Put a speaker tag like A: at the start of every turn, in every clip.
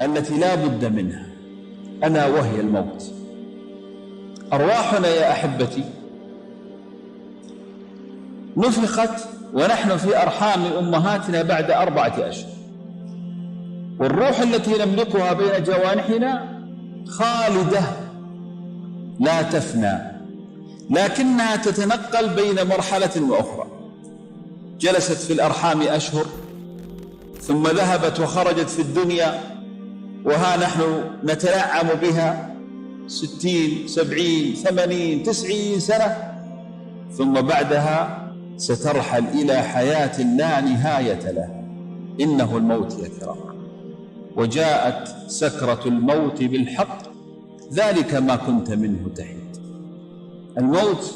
A: التي لا بد منها، ألا وهي الموت. أرواحنا يا أحبتي نفخت ونحن في أرحام أمهاتنا بعد 4 أشهر، والروح التي نملكها بين جوانحنا خالدة لا تفنى، لكنها تتنقل بين مرحلة وأخرى. جلست في الأرحام أشهر، ثم ذهبت وخرجت في الدنيا، وها نحن نتنعم بها 60 70 80 90 سنة، ثم بعدها سترحل إلى حياة لا نهاية لها. إنه الموت يا كرام، وجاءت سكرة الموت بالحق، ذلك ما كنت منه تحيد. الموت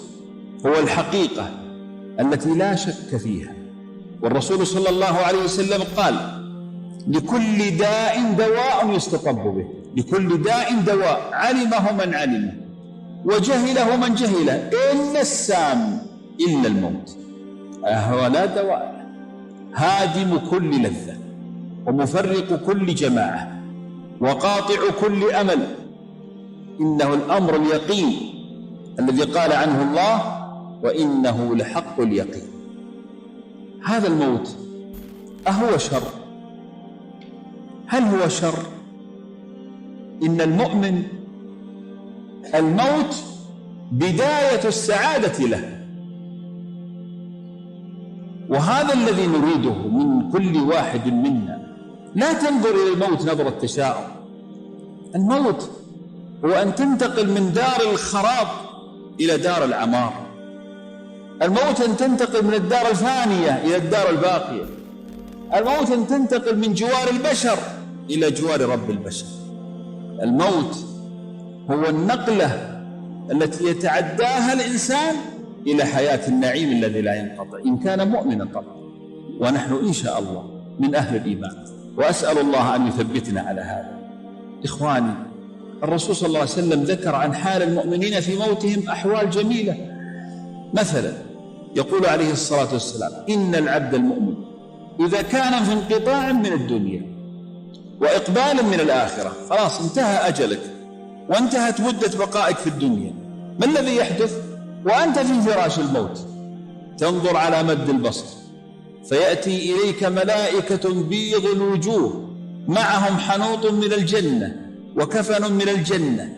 A: هو الحقيقة التي لا شك فيها، والرسول صلى الله عليه وسلم قال: لكل داء دواء يستطب به، لكل داء دواء، علمه من علمه وجهله من جهله، إلا السام إلا الموت، هو لا دواء، هادم كل لذة، ومفرق كل جماعة، وقاطع كل أمل. إنه الأمر اليقين الذي قال عنه الله: وإنه لحق اليقين. هذا الموت أهو شر؟ هل هو شر؟ إن المؤمن الموت بداية السعادة له، وهذا الذي نريده من كل واحد منا. لا تنظر إلى الموت نظرة تشاؤم. الموت هو أن تنتقل من دار الخراب إلى دار العمار. الموت أن تنتقل من الدار الفانية إلى الدار الباقية. الموت أن تنتقل من جوار البشر إلى جوار رب البشر. الموت هو النقلة التي يتعداها الإنسان إلى حياة النعيم الذي لا ينقطع، إن كان مؤمنا طبعا، ونحن إن شاء الله من أهل الإيمان، وأسأل الله أن يثبتنا على هذا. إخواني، الرسول صلى الله عليه وسلم ذكر عن حال المؤمنين في موتهم أحوال جميلة. مثلا يقول عليه الصلاة والسلام: إن العبد المؤمن إذا كان في انقطاع من الدنيا وإقبال من الآخرة، خلاص انتهى أجلك وانتهت مدة بقائك في الدنيا، ما الذي يحدث وأنت في فراش الموت؟ تنظر على مد البصر، فيأتي إليك ملائكة بيض الوجوه معهم حنوط من الجنة وكفن من الجنة،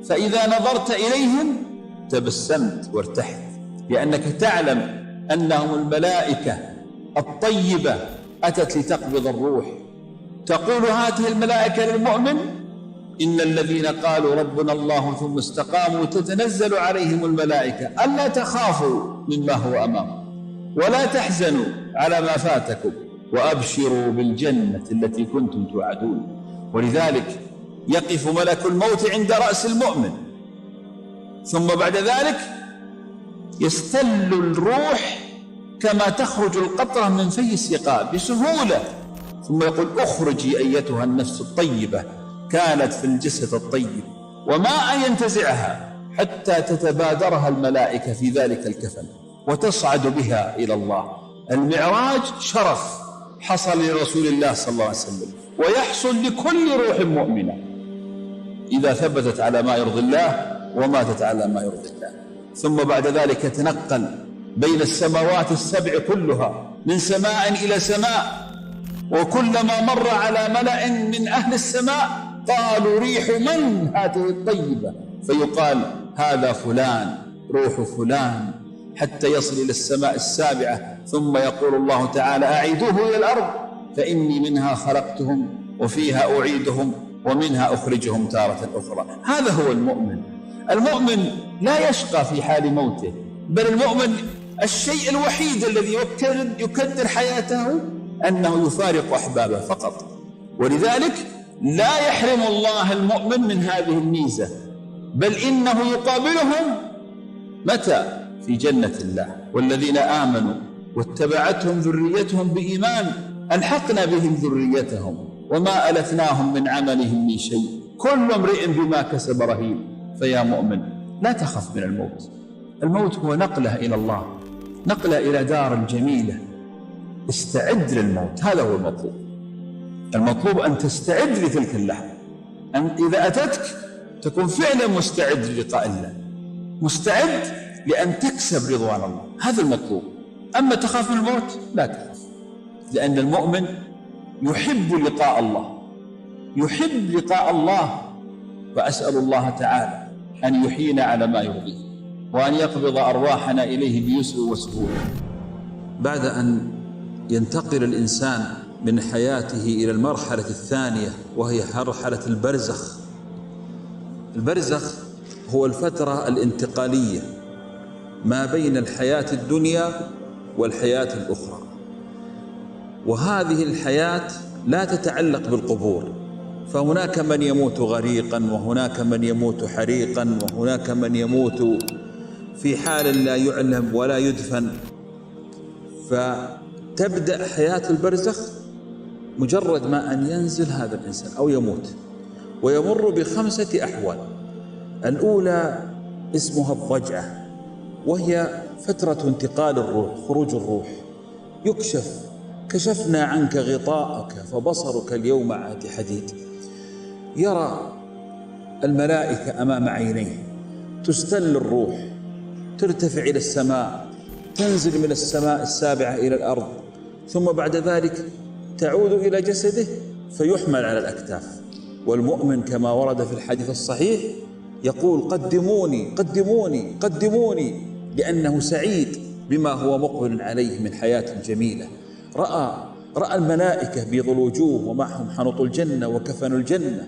A: فإذا نظرت إليهم تبسمت وارتحت، لأنك تعلم أنهم الملائكة الطيبة أتت لتقبض الروح. تقول هذه الملائكة للمؤمن: إن الذين قالوا ربنا الله ثم استقاموا تتنزل عليهم الملائكة ألا تخافوا مما هو أمامكم ولا تحزنوا على ما فاتكم وأبشروا بالجنة التي كنتم توعدون. ولذلك يقف ملك الموت عند رأس المؤمن، ثم بعد ذلك يستل الروح كما تخرج القطرة من في السقاء بسهولة، ثم يقول: اخرجي أيتها النفس الطيبة كانت في الجسد الطيب، وما أن ينتزعها حتى تتبادرها الملائكة في ذلك الكفن وتصعد بها إلى الله. المعراج شرف حصل لرسول الله صلى الله عليه وسلم، ويحصل لكل روح مؤمنة إذا ثبتت على ما يرضي الله وماتت على ما يرضي الله. ثم بعد ذلك يتنقل بين السماوات السبع كلها، من سماء إلى سماء، وكلما مر على ملأ من أهل السماء قالوا: ريح من هذه الطيبة؟ فيقال: هذا فلان، روح فلان، حتى يصل إلى السماء السابعة، ثم يقول الله تعالى: أعيدوه إلى الأرض فإني منها خلقتهم وفيها أعيدهم ومنها أخرجهم تارة أخرى. هذا هو المؤمن. المؤمن لا يشقى في حال موته، بل المؤمن الشيء الوحيد الذي يكدر حياته أنه يفارق أحبابه فقط. ولذلك لا يحرم الله المؤمن من هذه الميزة، بل إنه يقابلهم متى؟ في جنة الله. والذين آمنوا واتبعتهم ذريتهم بإيمان ألحقنا بهم ذريتهم وما ألتناهم من عملهم من شيء كل امرئ بما كسب رهين. فيا مؤمن لا تخف من الموت. الموت هو نقلة إلى الله، نقلة إلى دار جميلة. استعد للموت، هذا هو المطلوب. المطلوب أن تستعد لتلك اللحظة، أن إذا أتتك تكون فعلا مستعد للقاء الله، مستعد لأن تكسب رضوان الله، هذا المطلوب. أما تخاف من الموت لا تخاف، لأن المؤمن يحب لقاء الله، يحب لقاء الله. وأسأل الله تعالى أن يحيينا على ما يرضيه، وأن يقبض أرواحنا إليه بيسر وسهولة. بعد أن ينتقل الإنسان من حياته إلى المرحلة الثانية وهي مرحلة البرزخ. البرزخ هو الفترة الانتقالية ما بين الحياة الدنيا والحياة الأخرى، وهذه الحياة لا تتعلق بالقبور، فهناك من يموت غريقا، وهناك من يموت حريقا، وهناك من يموت في حال لا يعلم ولا يدفن. فتبدأ حياة البرزخ مجرد ما أن ينزل هذا الإنسان أو يموت، ويمر ب5 أحوال. الأولى اسمها الضجعة، وهي فترة انتقال الروح، خروج الروح. يكشف، كشفنا عنك غطاءك فبصرك اليوم عاد حديد. يرى الملائكة أمام عينيه، تستل الروح، ترتفع إلى السماء، تنزل من السماء السابعة إلى الأرض، ثم بعد ذلك تعود إلى جسده فيحمل على الأكتاف. والمؤمن كما ورد في الحديث الصحيح يقول: قدموني قدموني قدموني، لأنه سعيد بما هو مقبل عليه من حياة جميلة. رأى الملائكة بيض الوجوه ومعهم حنط الجنة وكفن الجنة،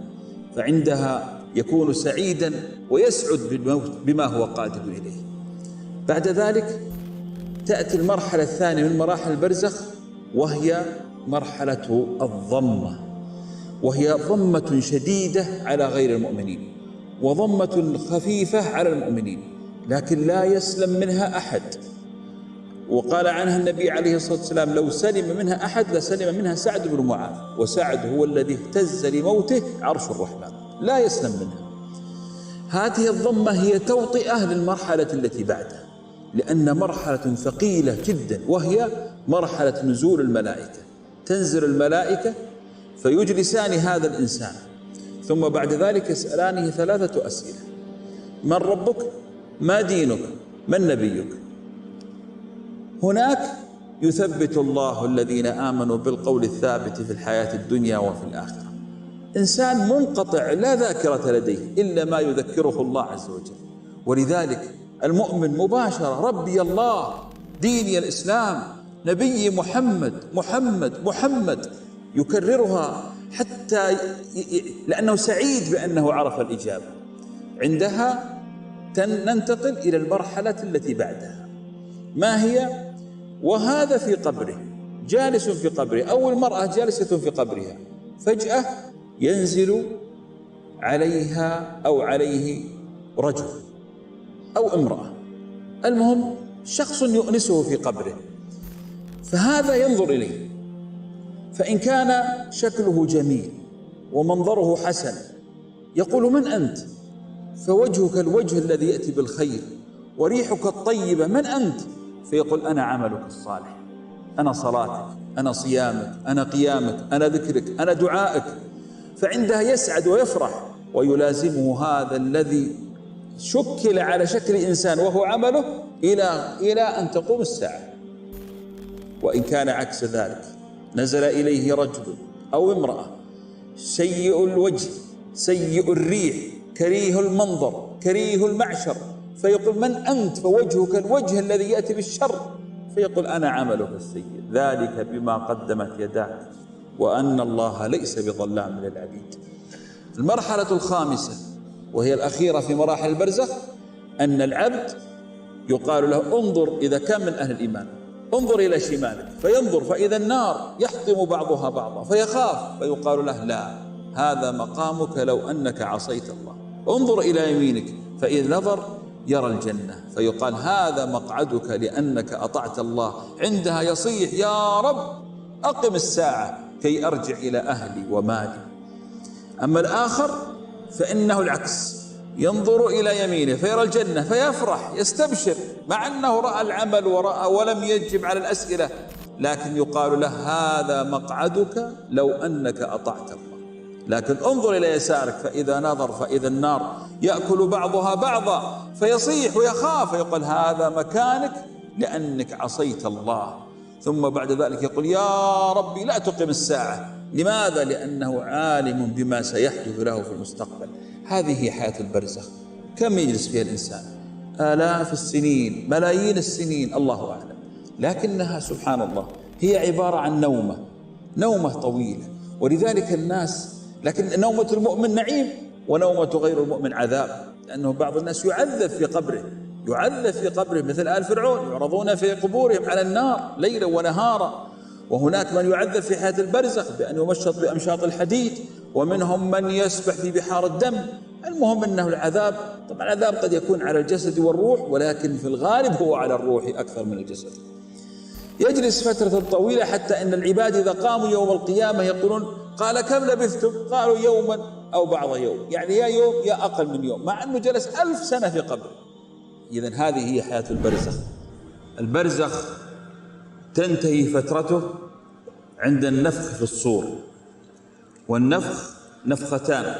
A: فعندها يكون سعيدا ويسعد بالموت بما هو قادم إليه. بعد ذلك تأتي المرحلة الثانية من مراحل البرزخ، وهي مرحلة الضمة، وهي ضمة شديدة على غير المؤمنين، وضمة خفيفة على المؤمنين، لكن لا يسلم منها أحد. وقال عنها النبي عليه الصلاة والسلام: لو سلم منها أحد لسلم منها سعد بن معاذ، وسعد هو الذي اهتز لموته عرش الرحمن، لا يسلم منها. هذه الضمة هي توطئة للمرحلة التي بعدها، لأن مرحلة ثقيلة جدا، وهي مرحلة نزول الملائكة. تنزل الملائكة فيجلسان هذا الإنسان، ثم بعد ذلك يسألانه 3 أسئلة: من ربك؟ ما دينك؟ من نبيك؟ هناك يثبت الله الذين آمنوا بالقول الثابت في الحياة الدنيا وفي الآخرة. إنسان منقطع لا ذاكرة لديه إلا ما يذكره الله عز وجل، ولذلك المؤمن مباشرة: ربي الله، ديني الإسلام، نبي محمد محمد محمد، يكررها حتى لأنه سعيد بأنه عرف الإجابة. عندها ننتقل إلى المرحلة التي بعدها، ما هي؟ وهذا في قبره، جالس في قبره، أو المرأة جالسة في قبرها، فجأة ينزل عليها أو عليه رجل أو امرأة، المهم شخص يؤنسه في قبره، فهذا ينظر إليه، فإن كان شكله جميل ومنظره حسن يقول: من أنت؟ فوجهك الوجه الذي يأتي بالخير، وريحك الطيبة، من أنت؟ فيقول: أنا عملك الصالح، أنا صلاتك، أنا صيامك، أنا قيامك، أنا ذكرك، أنا دعائك. فعندها يسعد ويفرح، ويلازمه هذا الذي شكل على شكل إنسان وهو عمله إلى أن تقوم الساعة. وإن كان عكس ذلك، نزل إليه رجل أو امرأة سيء الوجه سيء الريح كريه المنظر كريه المعشر، فيقول: من أنت؟ فوجهك الوجه الذي يأتي بالشر، فيقول: أنا عملك السيء، ذلك بما قدمت يداك، وأن الله ليس بظلام للعبيد. المرحلة الخامسة وهي الأخيرة في مراحل البرزخ، أن العبد يقال له: انظر، إذا كان من أهل الإيمان انظر إلى شمالك، فينظر فإذا النار يحطم بعضها بعضا، فيخاف، فيقال له: لا، هذا مقامك لو أنك عصيت الله. انظر إلى يمينك، فإذا نظر يرى الجنة، فيقال: هذا مقعدك لأنك أطعت الله. عندها يصيح: يا رب أقم الساعة كي أرجع إلى أهلي ومالي. أما الآخر فإنه العكس، ينظر إلى يمينه فيرى الجنة فيفرح يستبشر، مع أنه رأى العمل ورأى ولم يجب على الأسئلة، لكن يقال له هذا مقعدك لو أنك أطعت الله. لكن انظر إلى يسارك فإذا نظر فإذا النار يأكل بعضها بعضا فيصيح ويخاف، يقول هذا مكانك لأنك عصيت الله. ثم بعد ذلك يقول يا ربي لا تقم الساعة. لماذا؟ لأنه عالم بما سيحدث له في المستقبل. هذه هي حياة البرزخ. كم يجلس فيها الإنسان؟ آلاف السنين، ملايين السنين، الله أعلم. لكنها سبحان الله هي عبارة عن نومة طويلة. ولذلك الناس، لكن نومة المؤمن نعيم ونومة غير المؤمن عذاب، لأنه بعض الناس يعذب في قبره مثل آل فرعون، يعرضون في قبورهم على النار ليلا ونهارا. وهناك من يعذب في حياة البرزخ بأن يمشط بأمشاط الحديد، ومنهم من يسبح في بحار الدم. المهم أنه العذاب، طبعا العذاب قد يكون على الجسد والروح، ولكن في الغالب هو على الروح أكثر من الجسد. يجلس فترة طويلة حتى أن العباد إذا قاموا يوم القيامة يقولون قال كم لبثتم؟ قالوا يوما أو بعض يوم، يعني يا يوم يا أقل من يوم، مع أنه جلس 1000 سنة في قبره. إذن هذه هي حياة البرزخ. البرزخ تنتهي فترته عند النفخ في الصور، والنفخ نفختان.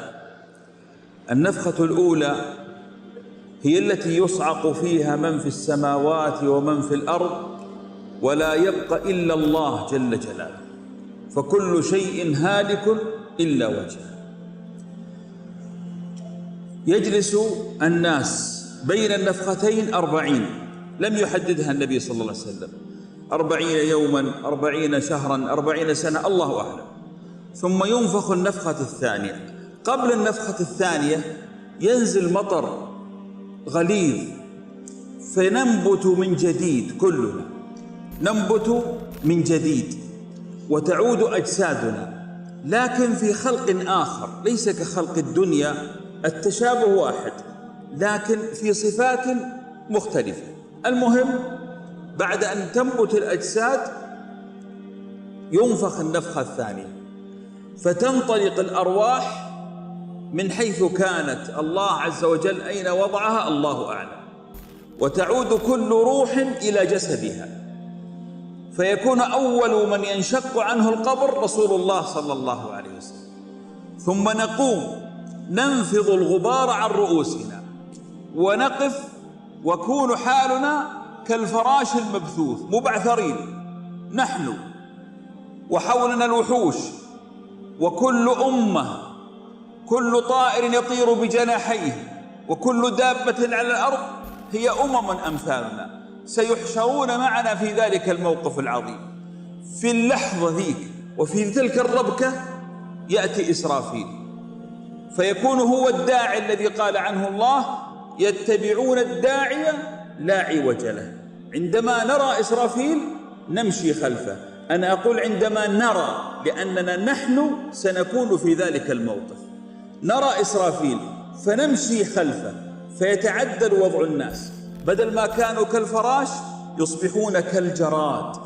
A: النفخة الأولى هي التي يصعق فيها من في السماوات ومن في الأرض ولا يبقى إلا الله جل جلاله، فكل شيء هالك إلا وجهه. يجلس الناس بين النفختين 40، لم يحددها النبي صلى الله عليه وسلم، 40 يوما 40 شهرا 40 سنة، الله أعلم. ثم ينفخ النفخة الثانية. قبل النفخة الثانية ينزل مطر غليظ فننبت من جديد، كلنا ننبت من جديد وتعود أجسادنا، لكن في خلق آخر ليس كخلق الدنيا، التشابه واحد لكن في صفات مختلفة. المهم بعد أن تنبت الأجساد ينفخ النفخة الثانية، فتنطلق الأرواح من حيث كانت، الله عز وجل أين وضعها الله أعلم، وتعود كل روح إلى جسدها، فيكون أول من ينشق عنه القبر رسول الله صلى الله عليه وسلم. ثم نقوم ننفض الغبار عن رؤوسنا ونقف، وكون حالنا كالفراش المبثوث مبعثرين نحن، وحولنا الوحوش، وكل أمة، كل طائر يطير بجناحيه، وكل دابة على الأرض هي أمثالنا، سيحشرون معنا في ذلك الموقف العظيم. في اللحظة ذيك وفي تلك الربكة يأتي إسرافيل، فيكون هو الداعي الذي قال عنه الله يتبعون الداعي لا عوج له. عندما نرى إسرافيل نمشي خلفه. أنا أقول عندما نرى، لأننا نحن سنكون في ذلك الموقف. نرى إسرافيل فنمشي خلفه، فيتعدل وضع الناس، بدل ما كانوا كالفراش يصبحون كالجراد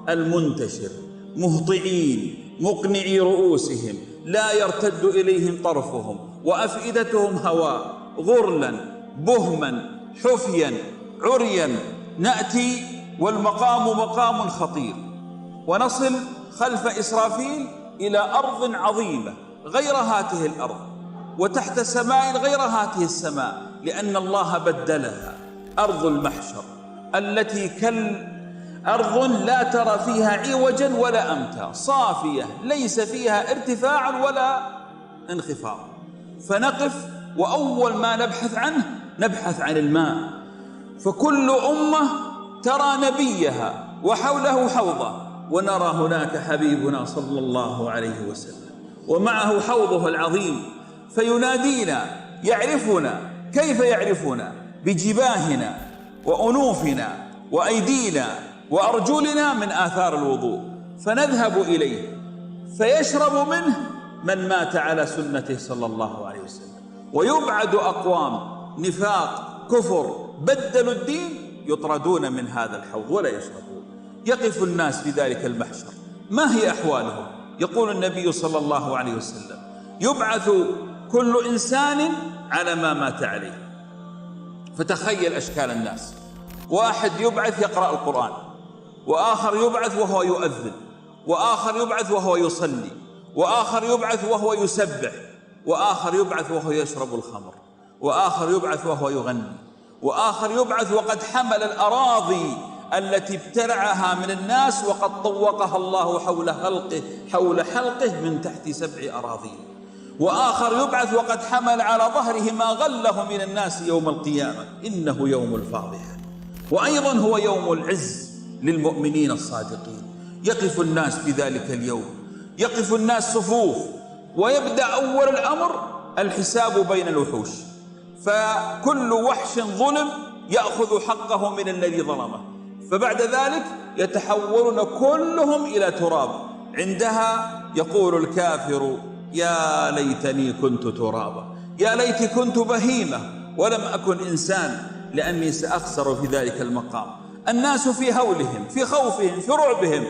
A: المنتشر، مهطعين مقنعي رؤوسهم، لا يرتد إليهم طرفهم، وأفئدتهم هواء، غرلا بهما حفيا عريا. نأتي والمقام مقام خطير، ونصل خلف إسرافيل إلى أرض عظيمة غير هاته الأرض، وتحت سماء غير هاته السماء، لأن الله بدلها. أرض المحشر التي أرض لا ترى فيها عوجا ولا أمتا، صافية ليس فيها ارتفاع ولا انخفاض. فنقف، وأول ما نبحث عنه نبحث عن الماء، فكل أمة ترى نبيها وحوله حوضه، ونرى هناك حبيبنا صلى الله عليه وسلم ومعه حوضه العظيم، فينادينا، يعرفنا. كيف يعرفنا؟ بجباهنا وأنوفنا وأيدينا وأرجلنا من آثار الوضوء، فنذهب إليه فيشرب منه من مات على سنته صلى الله عليه وسلم. ويبعد أقوام نفاق كفر بدلوا الدين يطردون من هذا الحوض ولا يشربون. يقف الناس في ذلك المحشر، ما هي أحوالهم؟ يقول النبي صلى الله عليه وسلم يبعث كل إنسان على ما مات عليه. فتخيل أشكال الناس، واحد يبعث يقرأ القرآن،
B: وآخر يبعث وهو يؤذن، وآخر يبعث وهو يصلي، وآخر يبعث وهو يسبح، وآخر يبعث وهو يشرب الخمر، وآخر يبعث وهو يغني، وآخر يبعث وقد حمل الأراضي التي ابتلعها من الناس وقد طوقها الله حول حلقه من تحت 7 أراضين، وآخر يبعث وقد حمل على ظهره ما غله من الناس يوم القيامة. إنه يوم الفاضحة، وأيضا هو يوم العز للمؤمنين الصادقين. يقف الناس في ذلك اليوم، يقف الناس صفوف، ويبدأ أول الأمر الحساب بين الوحوش، فكل وحش ظلم يأخذ حقه من الذي ظلمه، فبعد ذلك يتحولون كلهم إلى تراب. عندها يقول الكافر يا ليتني كنت ترابا، يا ليت كنت بهيمة ولم أكن إنسان، لأني سأخسر في ذلك المقام. الناس في هولهم، في خوفهم، في رعبهم،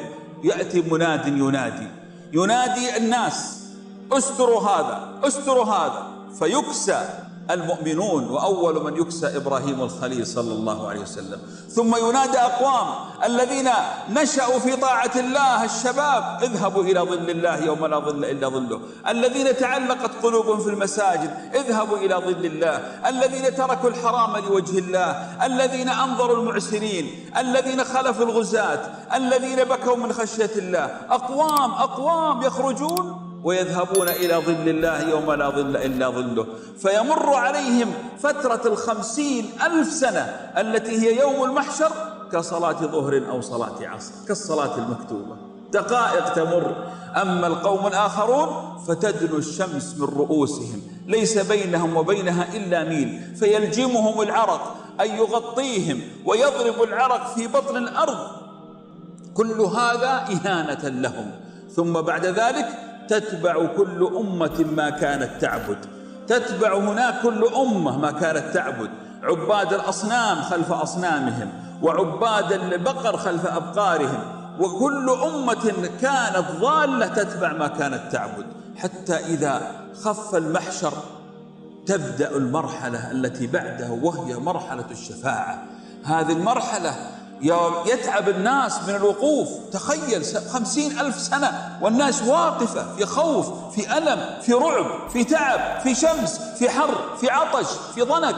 B: يأتي مناد ينادي الناس استروا هذا، استروا هذا، فيكسى المؤمنون، وأول من يكسى إبراهيم الخليل صلى الله عليه وسلم. ثم ينادى أقوام الذين نشأوا في طاعة الله، الشباب، اذهبوا إلى ظل الله يوم لا ظل إلا ظله. الذين تعلقت قلوبهم في المساجد، اذهبوا إلى ظل الله. الذين تركوا الحرام لوجه الله، الذين أنظروا المعسرين، الذين خلفوا الغزاة، الذين بكوا من خشية الله. أقوام يخرجون ويذهبون إلى ظل الله يوم لا ظل إلا ظله، فيمر عليهم فترة 50,000 سنة التي هي يوم المحشر كصلاة ظهر أو صلاة عصر، كالصلاة المكتوبة، دقائق تمر. أما القوم الآخرون فتدنو الشمس من رؤوسهم، ليس بينهم وبينها إلا ميل، فيلجمهم العرق أي يغطيهم، ويضرب العرق في بطن الأرض. كل هذا إهانة لهم. ثم بعد ذلك تتبع كل أمة ما كانت تعبد، تتبع هناك كل أمة ما كانت تعبد، عباد الأصنام خلف أصنامهم، وعباد البقر خلف أبقارهم، وكل أمة كانت ضالة تتبع ما كانت تعبد، حتى إذا خف المحشر تبدأ المرحلة التي بعده، وهي مرحلة الشفاعة. هذه المرحلة يتعب الناس من الوقوف. تخيل 50,000 سنة والناس واقفة في خوف، في ألم، في رعب، في تعب، في شمس، في حر، في عطش، في ضنك.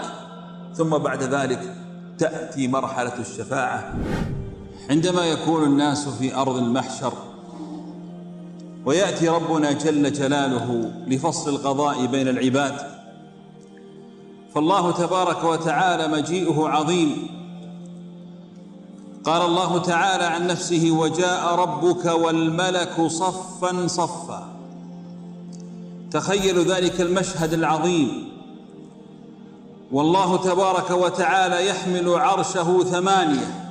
B: ثم بعد ذلك تأتي مرحلة الشفاعة، عندما يكون الناس في أرض المحشر ويأتي ربنا جل جلاله لفصل القضاء بين العباد. فالله تبارك وتعالى مجيئه عظيم. قال الله تعالى عن نفسه: وجاء ربك والملك صفا صفا. تخيلوا ذلك المشهد العظيم، والله تبارك وتعالى يحمل عرشه 8.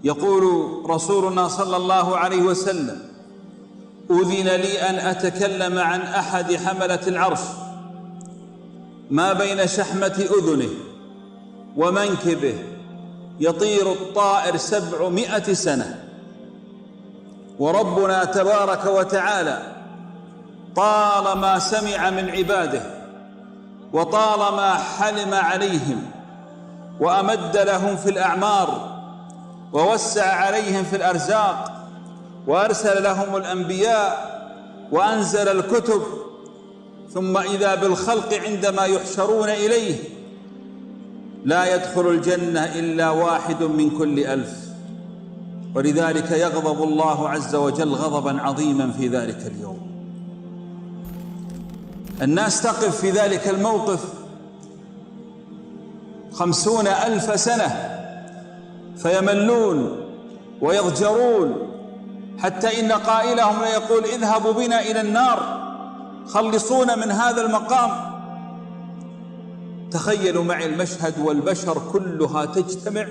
B: يقول رسولنا صلى الله عليه وسلم: أذن لي أن أتكلم عن أحد حملة العرش ما بين شحمة أذنه ومنكبه يطير الطائر 700 سنة. وربنا تبارك وتعالى طالما سمع من عباده، وطالما حلم عليهم، وأمد لهم في الأعمار، ووسع عليهم في الأرزاق، وأرسل لهم الأنبياء، وأنزل الكتب. ثم إذا بالخلق عندما يحشرون إليه لا يدخل الجنة إلا 1 من كل 1000. ولذلك يغضب الله عز وجل غضبا عظيما في ذلك اليوم. الناس تقف في ذلك الموقف 50,000 سنة، فيملون ويضجرون، حتى إن قائلهم ليقول: اذهبوا بنا إلى النار، خلصونا من هذا المقام. تخيلوا معي المشهد، والبشر كلها تجتمع،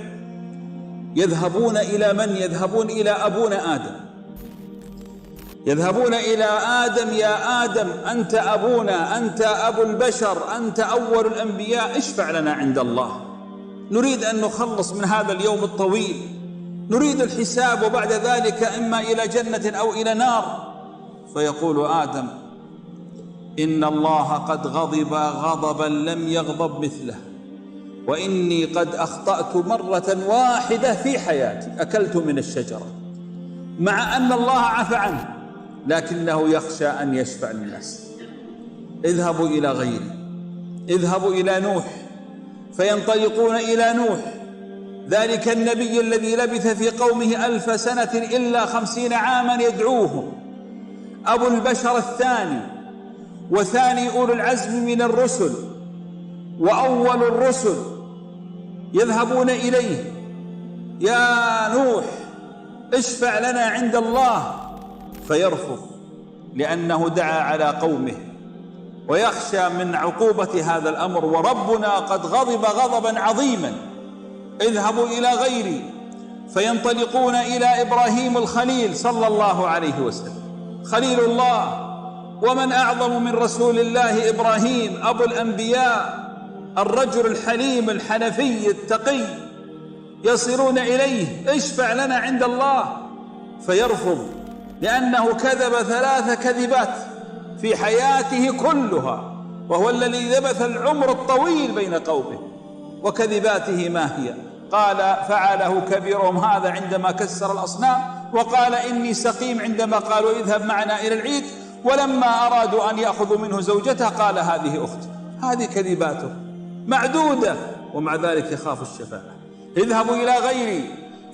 B: يذهبون إلى من؟ يذهبون إلى أبونا آدم، يذهبون إلى آدم: يا آدم أنت أبونا، أنت أبو البشر، أنت أول الأنبياء، اشفع لنا عند الله، نريد أن نخلص من هذا اليوم الطويل، نريد الحساب، وبعد ذلك إما إلى جنة أو إلى نار. فيقول آدم: إن الله قد غضب غضبا لم يغضب مثله، وإني قد أخطأت مرة واحدة في حياتي، أكلت من الشجرة، مع أن الله عفى عنه، لكنه يخشى أن يشفع للناس. اذهبوا إلى غيري، اذهبوا إلى نوح، فينطلقون إلى نوح، ذلك النبي الذي لبث في قومه 1000 سنة إلا 50 عاما يدعوهم، أبو البشر الثاني وثاني أولي العزم من الرسل وأول الرسل. يذهبون إليه: يا نوح اشفع لنا عند الله، فيرفض لأنه دعا على قومه ويخشى من عقوبة هذا الأمر، وربنا قد غضب غضبا عظيما. اذهبوا إلى غيري، فينطلقون إلى إبراهيم الخليل صلى الله عليه وسلم، خليل الله، ومن أعظم من رسول الله إبراهيم أبو الأنبياء، الرجل الحليم الحنفي التقي. يصلون إليه: اشفع لنا عند الله، فيرفض لأنه كذب 3 كذبات في حياته كلها، وهو الذي لبث العمر الطويل بين قومه. وكذباته ما هي؟ قال: فعله كبيرهم هذا عندما كسر الأصنام، وقال: إني سقيم عندما قالوا اذهب معنا إلى العيد، ولما أرادوا أن يأخذوا منه زوجته قال هذه أختي. هذه كذباته معدودة، ومع ذلك يخاف الشفاعة. اذهبوا إلى غيري،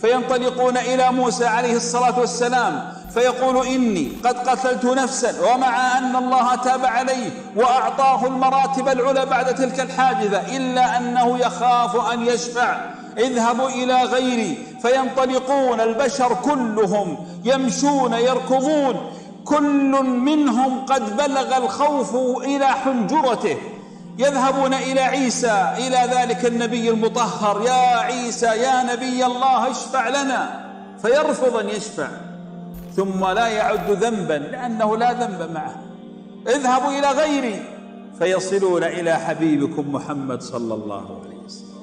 B: فينطلقون إلى موسى عليه الصلاة والسلام، فيقول: إني قد قتلت نفسا، ومع أن الله تاب عليه وأعطاه المراتب العلى بعد تلك الحادثة، إلا أنه يخاف أن يشفع. اذهبوا إلى غيري، فينطلقون البشر كلهم يمشون يركضون، كل منهم قد بلغ الخوف إلى حنجرته. يذهبون إلى عيسى، إلى ذلك النبي المطهر: يا عيسى يا نبي الله اشفع لنا، فيرفض أن يشفع، ثم لا يعد ذنبا لأنه لا ذنب معه. اذهبوا إلى غيري، فيصلون إلى حبيبكم محمد صلى الله عليه وسلم،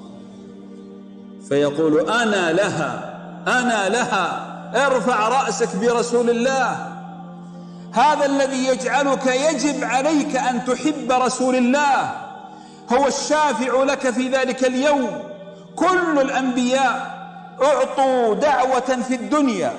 B: فيقول: أنا لها أنا لها، ارفع رأسك برسول الله. هذا الذي يجعلك يجب عليك أن تحب رسول الله، هو الشافع لك في ذلك اليوم. كل الأنبياء أعطوا دعوة في الدنيا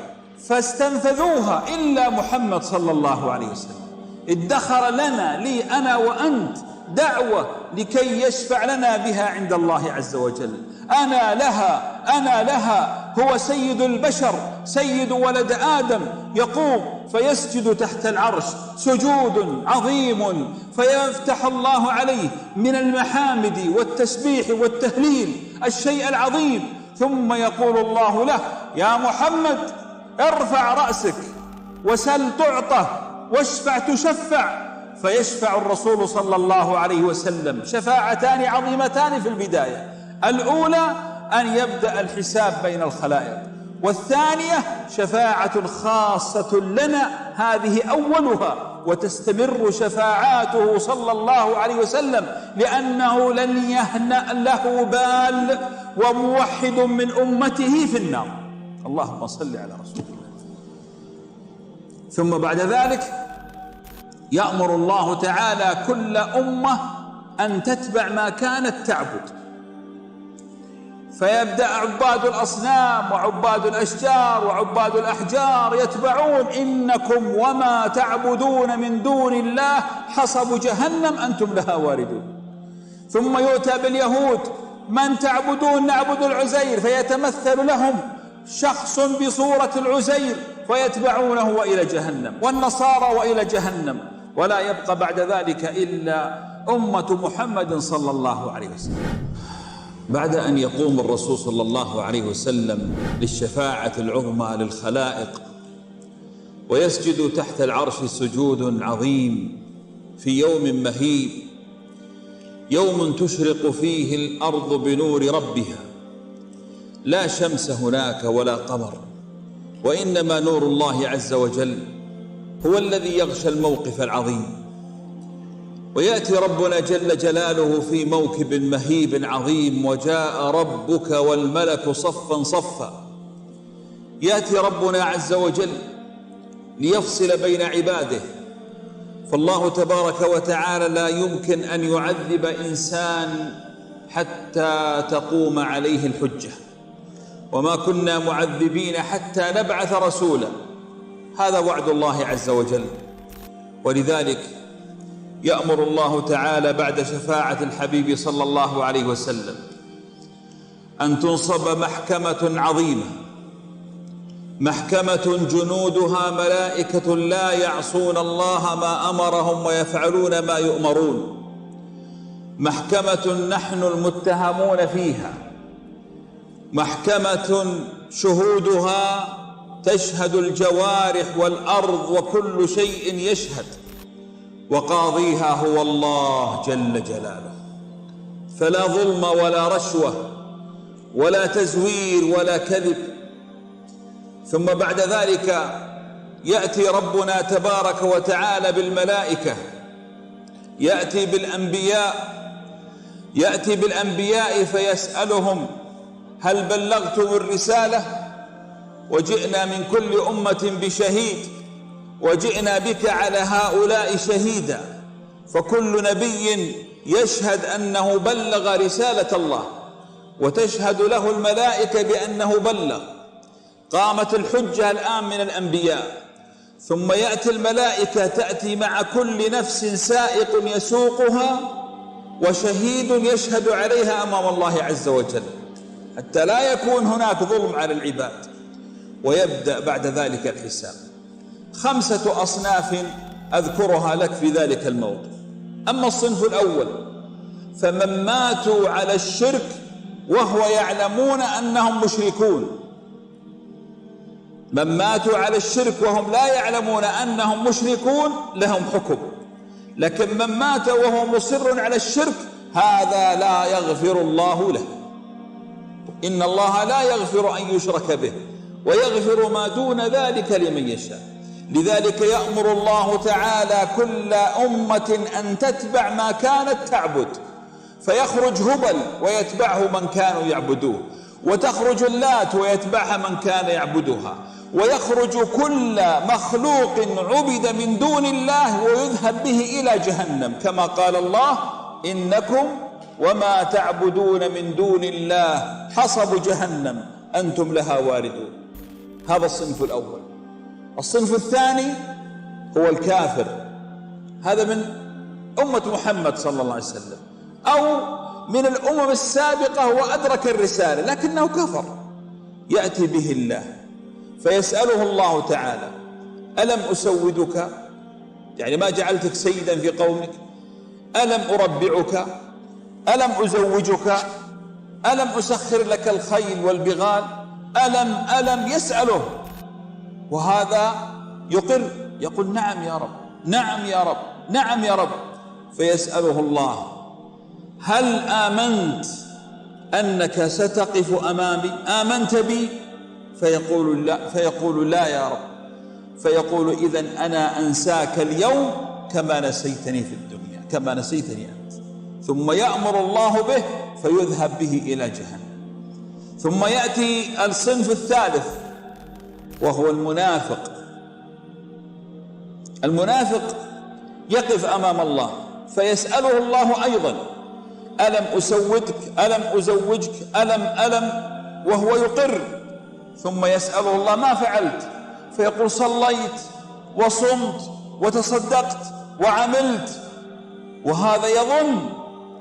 B: فاستنفذوها إلا محمد صلى الله عليه وسلم. ادخر لنا، لي أنا وأنت، دعوة لكي يشفع لنا بها عند الله عز وجل. أنا لها أنا لها. هو سيد البشر، سيد ولد آدم، يقوم فيسجد تحت العرش سجود عظيم، فيفتح الله عليه من المحامد والتسبيح والتهليل الشيء العظيم، ثم يقول الله له: يا محمد ارفع رأسك وسل تعطى واشفع تشفع. فيشفع الرسول صلى الله عليه وسلم شفاعتان عظيمتان في البداية: الأولى أن يبدأ الحساب بين الخلائق، والثانية شفاعة خاصة لنا، هذه أولها، وتستمر شفاعاته صلى الله عليه وسلم، لأنه لن يهنأ له بال وموحد من أمته في النار. اللهم صل على رسول الله. ثم بعد ذلك يأمر الله تعالى كل أمة أن تتبع ما كانت تعبد، فيبدأ عباد الأصنام وعباد الأشجار وعباد الأحجار يتبعون: إنكم وما تعبدون من دون الله حصب جهنم أنتم لها واردون. ثم يؤتى باليهود: من تعبدون؟ نعبد العزير، فيتمثل لهم شخص بصورة العزير فيتبعونه وإلى جهنم، والنصارى وإلى جهنم. ولا يبقى بعد ذلك إلا أمة محمد صلى الله عليه وسلم. بعد أن يقوم الرسول صلى الله عليه وسلم للشفاعة العظمى للخلائق ويسجد تحت العرش سجود عظيم في يوم مهيب، يوم تشرق فيه الأرض بنور ربها، لا شمس هناك ولا قمر، وإنما نور الله عز وجل هو الذي يغشى الموقف العظيم. ويأتي ربنا جل جلاله في موكب مهيب عظيم: وجاء ربك والملك صفا صفا. يأتي ربنا عز وجل ليفصل بين عباده، فالله تبارك وتعالى لا يمكن أن يعذب إنسان حتى تقوم عليه الحجة، وما كنا معذبين حتى نبعث رسولا. هذا وعد الله عز وجل. ولذلك يأمر الله تعالى بعد شفاعة الحبيب صلى الله عليه وسلم أن تنصب محكمة عظيمة، محكمة جنودها ملائكة لا يعصون الله ما أمرهم ويفعلون ما يؤمرون، محكمة نحن المتهمون فيها، محكمة شهودها تشهد الجوارح والأرض وكل شيء يشهد، وقاضيها هو الله جل جلاله. فلا ظلم ولا رشوة ولا تزوير ولا كذب. ثم بعد ذلك يأتي ربنا تبارك وتعالى بالملائكة، يأتي بالأنبياء فيسألهم: هل بلغتم الرسالة؟ وجئنا من كل أمة بشهيد وجئنا بك على هؤلاء شهيدا. فكل نبي يشهد أنه بلغ رسالة الله، وتشهد له الملائكة بأنه بلغ. قامت الحجة الآن من الأنبياء، ثم يأتي الملائكة، تأتي مع كل نفس سائق يسوقها وشهيد يشهد عليها أمام الله عز وجل، حتى لا يكون هناك ظلم على العباد. ويبدأ بعد ذلك الحساب. 5 أصناف أذكرها لك في ذلك الموضوع. أما الصنف الأول فمن ماتوا على الشرك وهو يعلمون أنهم مشركون. من ماتوا على الشرك وهم لا يعلمون أنهم مشركون لهم حكم، لكن من مات وهو مصر على الشرك هذا لا يغفر الله له. إن الله لا يغفر أن يشرك به ويغفر ما دون ذلك لمن يشاء. لذلك يأمر الله تعالى كل أمة أن تتبع ما كانت تعبد، فيخرج هبل ويتبعه من كانوا يعبدوه، وتخرج اللات ويتبعها من كان يعبدها، ويخرج كل مخلوق عبد من دون الله ويذهب به إلى جهنم، كما قال الله: إنكم وما تعبدون من دون الله حصب جهنم أنتم لها واردون. هذا الصنف الأول. الصنف الثاني هو الكافر، هذا من أمة محمد صلى الله عليه وسلم أو من الأمم السابقة وأدرك الرسالة لكنه كفر. يأتي به الله فيسأله الله تعالى: ألم أسودك؟ يعني ما جعلتك سيدا في قومك؟ ألم أربعك؟ ألم أزوجك؟ ألم أسخر لك الخيل والبغال؟ ألم يسأله، وهذا يقر، يقول: نعم يا رب، نعم يا رب، نعم يا رب. فيسأله الله: هل آمنت أنك ستقف أمامي؟ آمنت بي؟ فيقول لا يا رب. فيقول: إذن أنا أنساك اليوم كما نسيتني في الدنيا، كما نسيتني أنت. ثم يأمر الله به فيذهب به إلى جهنم. ثم يأتي الصنف الثالث وهو المنافق. المنافق يقف أمام الله فيسأله الله أيضا: ألم أسودك؟ ألم أزوجك؟ ألم وهو يقر. ثم يسأله الله: ما فعلت؟ فيقول: صليت وصمت وتصدقت وعملت. وهذا يظن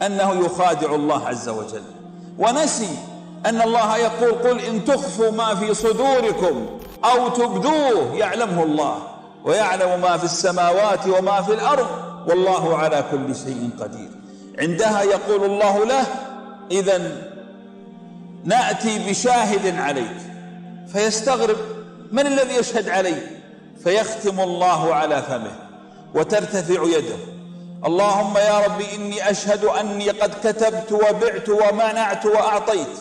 B: أنه يخادع الله عز وجل، ونسي أن الله يقول: قل إن تخفوا ما في صدوركم أو تبدوه يعلمه الله، ويعلم ما في السماوات وما في الأرض، والله على كل شيء قدير. عندها يقول الله له: إذن نأتي بشاهد عليك. فيستغرب: من الذي يشهد علي؟ فيختم الله على فمه وترتفع يده: اللهم يا رب إني أشهد أني قد كتبت وبعت ومنعت وأعطيت.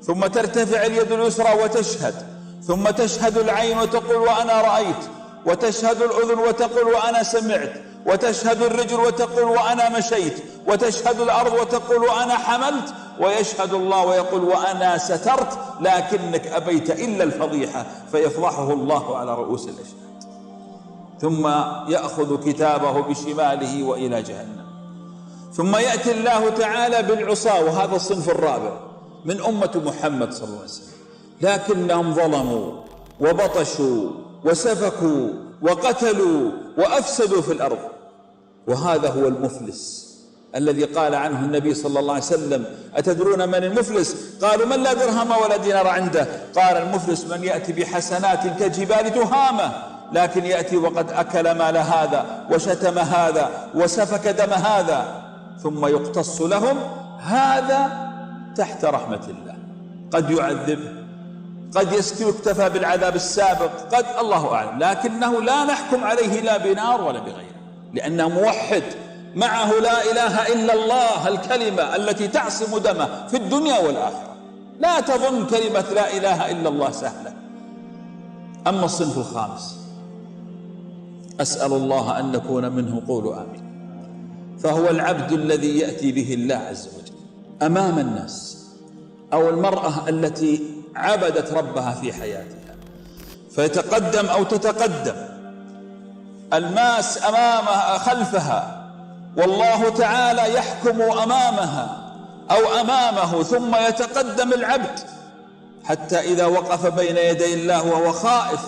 B: ثم ترتفع اليد اليسرى وتشهد، ثم تشهد العين وتقول: وأنا رأيت، وتشهد الأذن وتقول: وأنا سمعت، وتشهد الرجل وتقول: وأنا مشيت، وتشهد الأرض وتقول: وأنا حملت. ويشهد الله ويقول: وأنا سترت لكنك أبيت إلا الفضيحة. فيفضحه الله على رؤوس الأشهاد، ثم يأخذ كتابه بشماله وإلى جهنم. ثم يأتي الله تعالى بالعصاة، وهذا الصنف الرابع من أمة محمد صلى الله عليه وسلم، لكنهم ظلموا وبطشوا وسفكوا وقتلوا وأفسدوا في الأرض. وهذا هو المفلس الذي قال عنه النبي صلى الله عليه وسلم: أتدرون من المفلس؟ قالوا: من لا درهم ولا دينار عنده. قال: المفلس من يأتي بحسنات كجبال تهامة، لكن يأتي وقد أكل مال هذا وشتم هذا وسفك دم هذا، ثم يقتص لهم. هذا تحت رحمة الله، قد يعذبه، قد يكتفى بالعذاب السابق، قد الله أعلم، لكنه لا نحكم عليه لا بنار ولا بغيره، لأنه موحد معه لا إله إلا الله، الكلمة التي تعصم دمه في الدنيا والآخرة. لا تظن كلمة لا إله إلا الله سهلة. أما الصنف الخامس، أسأل الله أن نكون منه، قولوا آمين، فهو العبد الذي يأتي به الله عز وجل أمام الناس، أو المرأة التي عبدت ربها في حياتها، فيتقدم أو تتقدم الماس أمامها خلفها، والله تعالى يحكم أمامها أو أمامه، ثم يتقدم العبد حتى إذا وقف بين يدي الله وهو خائف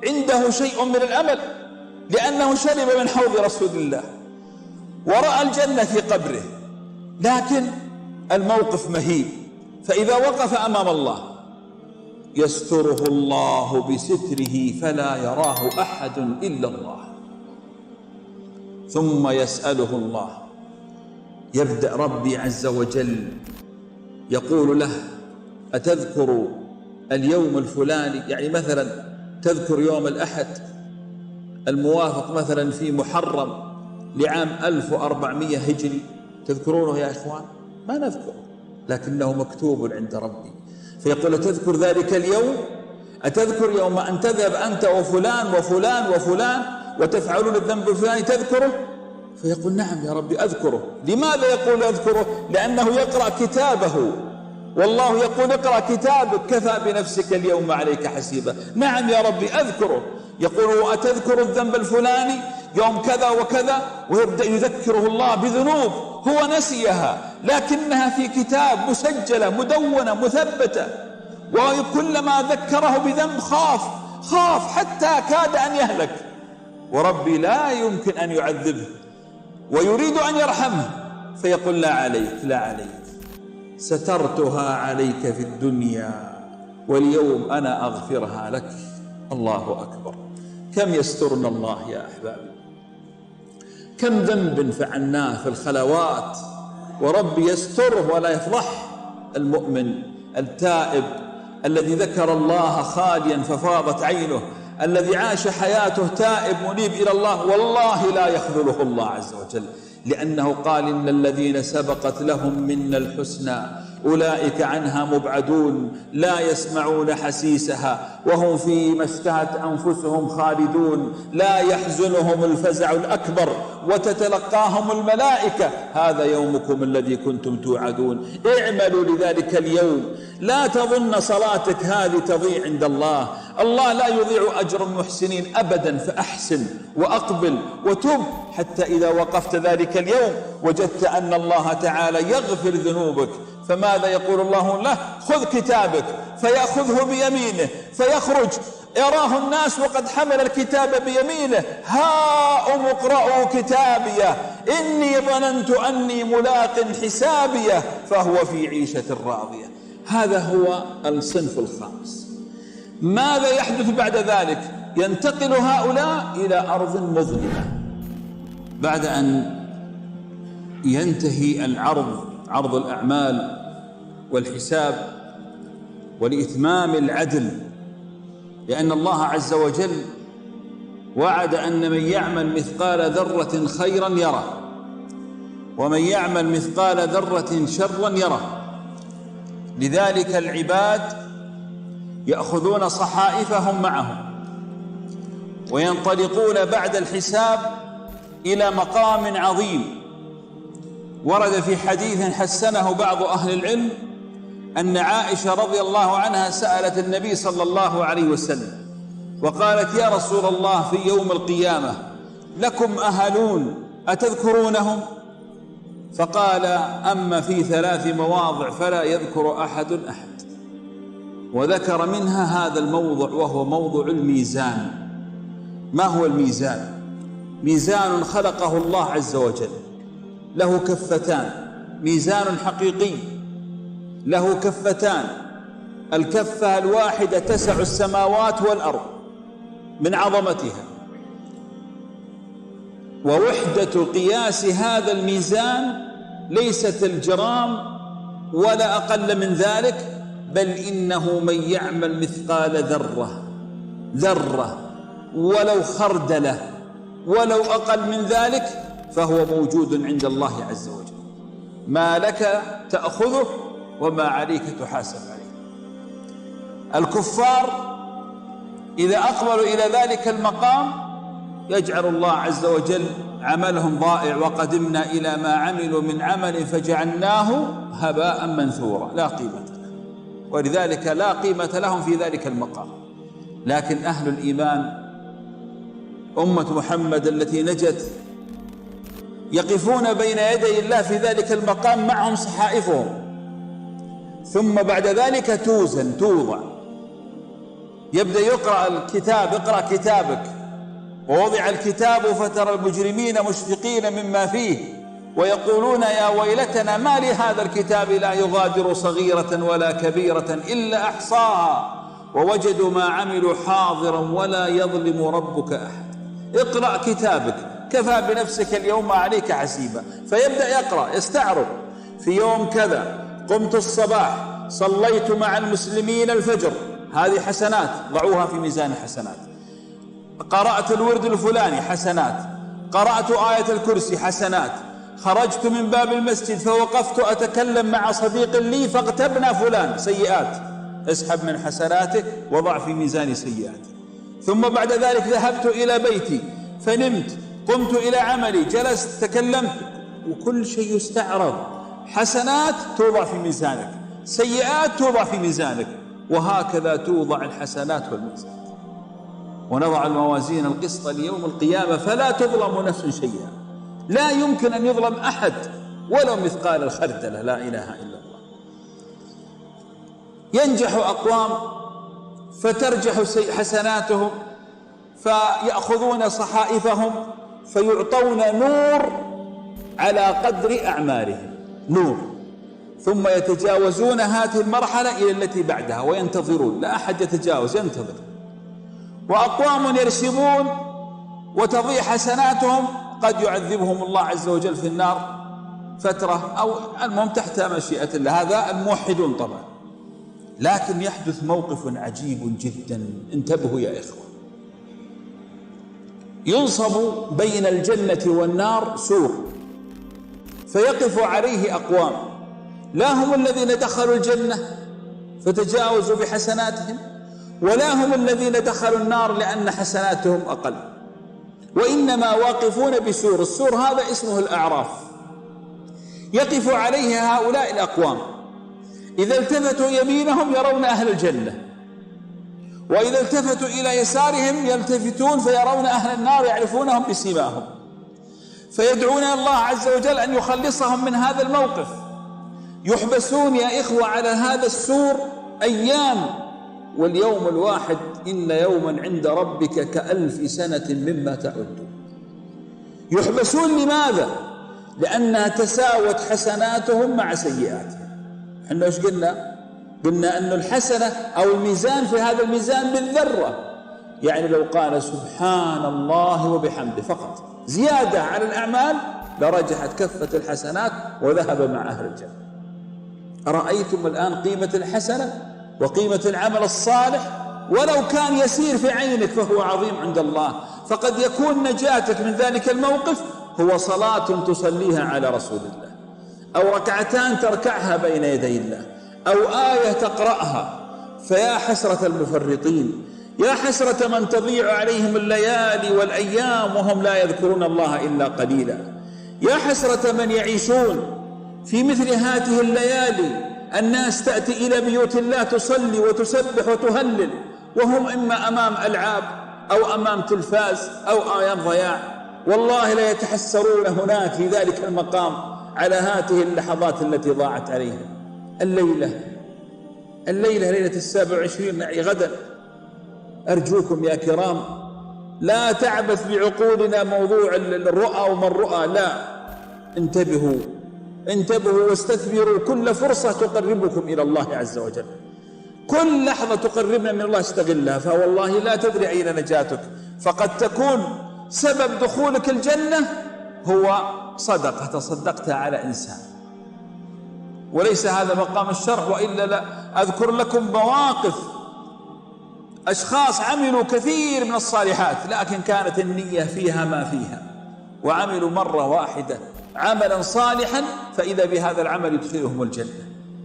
B: عنده شيء من الأمل، لأنه شرب من حوض رسول الله ورأى الجنة في قبره، لكن الموقف مهيب. فإذا وقف أمام الله يستره الله بستره فلا يراه أحد إلا الله، ثم يسأله الله. يبدأ ربي عز وجل يقول له: أتذكر اليوم الفلاني؟ يعني مثلا تذكر يوم الأحد الموافق مثلا في محرم لعام 1400 هجري، تذكرونه يا إخوان؟ ما نذكره، لكنه مكتوب عند ربي. فيقول: أتذكر ذلك اليوم؟ أتذكر يوم أن تذهب أنت وفلان وفلان وفلان وتفعلون الذنب الفلاني، تذكره؟ فيقول: نعم يا ربي أذكره. لماذا يقول أذكره؟ لأنه يقرأ كتابه، والله يقول: اقرأ كتابك كفى بنفسك اليوم عليك حسيبا. نعم يا ربي أذكره. يقول: أتذكر الذنب الفلاني يوم كذا وكذا، ويبدأ يذكره الله بذنوب هو نسيها، لكنها في كتاب مسجلة مدونة مثبتة، وكلما ذكره بذنب خاف حتى كاد أن يهلك، وربي لا يمكن أن يعذبه ويريد أن يرحمه، فيقول: لا عليك لا عليك، سترتها عليك في الدنيا واليوم أنا أغفرها لك. الله أكبر، كم يسترنا الله يا أحبابي، كم ذنب فعلناه في الخلوات وربي يستره ولا يفضح. المؤمن التائب الذي ذكر الله خاليا ففاضت عينه، الذي عاش حياته تائب منيب إلى الله، والله لا يخذله الله عز وجل، لأنه قال: إن الذين سبقت لهم منا الحسنى أولئك عنها مبعدون لا يسمعون حسيسها وهم فيما اشتهت أنفسهم خالدون لا يحزنهم الفزع الأكبر وتتلقاهم الملائكة هذا يومكم الذي كنتم توعدون. اعملوا لذلك اليوم، لا تظن صلاتك هذه تضيع عند الله، الله لا يضيع أجر المحسنين أبدا، فأحسن وأقبل وتب حتى إذا وقفت ذلك اليوم وجدت أن الله تعالى يغفر ذنوبك. فماذا يقول الله له؟ خذ كتابك، فيأخذه بيمينه فيخرج يراه الناس وقد حمل الكتاب بيمينه: هاؤم اقرءوا كتابيه إني ظننت أني ملاق حسابيه فهو في عيشة راضية. هذا هو الصنف الخامس. ماذا يحدث بعد ذلك؟ ينتقل هؤلاء إلى أرض مظلمة بعد أن ينتهي عرض الأعمال والحساب ولإتمام العدل، لأن الله عز وجل وعد أن من يعمل مثقال ذرة خيرا يره ومن يعمل مثقال ذرة شرا يره. لذلك العباد يأخذون صحائفهم معهم وينطلقون بعد الحساب إلى مقام عظيم. ورد في حديث حسنه بعض أهل العلم أن عائشة رضي الله عنها سألت النبي صلى الله عليه وسلم وقالت: يا رسول الله، في يوم القيامة لكم أهلون أتذكرونهم؟ فقال: أما في 3 مواضع فلا يذكر أحد، وذكر منها هذا الموضع، وهو موضع الميزان. ما هو الميزان؟ ميزان خلقه الله عز وجل، له كفتان، ميزان حقيقي له كفتان، الكفة الواحدة تسع السماوات والأرض من عظمتها، ووحدة قياس هذا الميزان ليست الجرام ولا أقل من ذلك، بل إنه من يعمل مثقال ذرة ولو خردلة ولو أقل من ذلك فهو موجود عند الله عز وجل. ما لك تأخذه وما عليك تحاسب عليه. الكفار إذا أقبلوا إلى ذلك المقام يجعل الله عز وجل عملهم ضائع: وقدمنا إلى ما عملوا من عمل فجعلناه هباء منثورا، لا قيمة له، ولذلك لا قيمة لهم في ذلك المقام. لكن أهل الإيمان أمة محمد التي نجت يقفون بين يدي الله في ذلك المقام، معهم صحائفهم، ثم بعد ذلك توضع، يبدأ يقرأ الكتاب: اقرأ كتابك. ووضع الكتاب فترى المجرمين مشفقين مما فيه ويقولون: يا ويلتنا ما لهذا الكتاب لا يغادر صغيرة ولا كبيرة إلا أحصاها ووجدوا ما عملوا حاضرا ولا يظلم ربك أحد. اقرأ كتابك، كفى بنفسك اليوم عليك حسيبا. فيبدأ يقرأ، يستعرض: في يوم كذا قمت الصباح، صليت مع المسلمين الفجر، هذه حسنات، ضعوها في ميزان الحسنات. قرأت الورد الفلاني، حسنات. قرأت آية الكرسي، حسنات. خرجت من باب المسجد فوقفت أتكلم مع صديق لي فاغتبنا فلان، سيئات. اسحب من حسناته وضع في ميزان سيئاته. ثم بعد ذلك ذهبت إلى بيتي فنمت، قمت إلى عملي، جلست، تكلمت، وكل شيء يستعرض. حسنات توضع في ميزانك، سيئات توضع في ميزانك، وهكذا توضع الحسنات والميزان. ونضع الموازين القسط ليوم القيامة فلا تظلم نفس شيئا. لا يمكن أن يظلم أحد ولو مثقال الخردلة، لا إله إلا الله. ينجح أقوام فترجح حسناتهم فيأخذون صحائفهم فيعطون نور على قدر أعمالهم، نور، ثم يتجاوزون هذه المرحلة إلى التي بعدها وينتظرون، لا أحد يتجاوز، ينتظر. وأقوام يرسبون وتضيع حسناتهم، قد يعذبهم الله عز وجل في النار فترة، أو المهم تحت مشيئة الله، هذا الموحدون طبعا. لكن يحدث موقف عجيب جدا، انتبهوا يا إخوة. ينصب بين الجنة والنار سور، فيقف عليه أقوام، لا هم الذين دخلوا الجنة فتجاوزوا بحسناتهم، ولا هم الذين دخلوا النار لأن حسناتهم أقل، وإنما واقفون بسور. السور هذا اسمه الأعراف، يقف عليه هؤلاء الأقوام. إذا التفتوا يمينهم يرون أهل الجنة، وإذا التفتوا إلى يسارهم يلتفتون فيرون أهل النار يعرفونهم بسيماهم، فيدعون الله عز وجل أن يخلصهم من هذا الموقف. يحبسون يا إخوة على هذا السور أيام، واليوم الواحد إن يوما عند ربك كألف سنة مما تعدون. يحبسون لماذا؟ لأنها تساوت حسناتهم مع سيئاتهم. احنا ايش قلنا؟ قلنا أن الحسنة أو الميزان في هذا الميزان بالذرة، يعني لو قال سبحان الله وبحمده فقط زيادة على الأعمال لرجحت كفة الحسنات وذهب مع أهل الجنة. أرأيتم الآن قيمة الحسنة وقيمة العمل الصالح؟ ولو كان يسير في عينك فهو عظيم عند الله. فقد يكون نجاتك من ذلك الموقف هو صلاة تصليها على رسول الله، أو ركعتان تركعها بين يدي الله، أو آية تقرأها. فيا حسرة المفرطين، يا حسرة من تضيع عليهم الليالي والأيام وهم لا يذكرون الله إلا قليلا. يا حسرة من يعيشون في مثل هذه الليالي، الناس تأتي إلى بيوت الله تصلي وتسبح وتهلل وهم إما أمام ألعاب أو أمام تلفاز أو أيام ضياع. والله لا يتحسرون هناك في ذلك المقام
A: على هذه اللحظات التي ضاعت عليها. الليلة ليلة 27 يعني غدا. أرجوكم يا كرام لا تعبث بعقولنا موضوع الرؤى وما الرؤى، لا، انتبهوا واستثمروا كل فرصة تقربكم إلى الله عز وجل. كل لحظة تقربنا من الله استغلها، فوالله لا تدري أين نجاتك، فقد تكون سبب دخولك الجنة هو صدقة تصدقتها على إنسان. وليس هذا مقام الشرح، وإلا لا أذكر لكم مواقف أشخاص عملوا كثير من الصالحات لكن كانت النية فيها ما فيها، وعملوا مرة واحدة عملا صالحا فإذا بهذا العمل يدخلهم الجنة.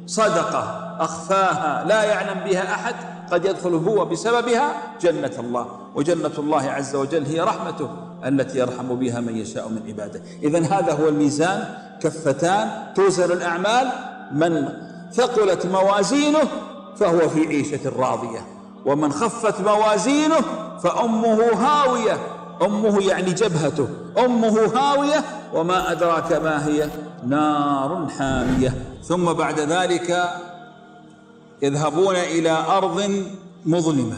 A: صدقة أخفاها لا يعلم بها أحد قد يدخل هو بسببها جنة الله، وجنة الله عز وجل هي رحمته التي يرحم بها من يشاء من عباده. إذن هذا هو الميزان، كفتان توزن الأعمال، من ثقلت موازينه فهو في عيشة راضية، ومن خفت موازينه فأمه هاوية. أمه يعني جبهته، أمه هاوية وما أدراك ما هي، نار حامية. ثم بعد ذلك يذهبون إلى أرض مظلمة،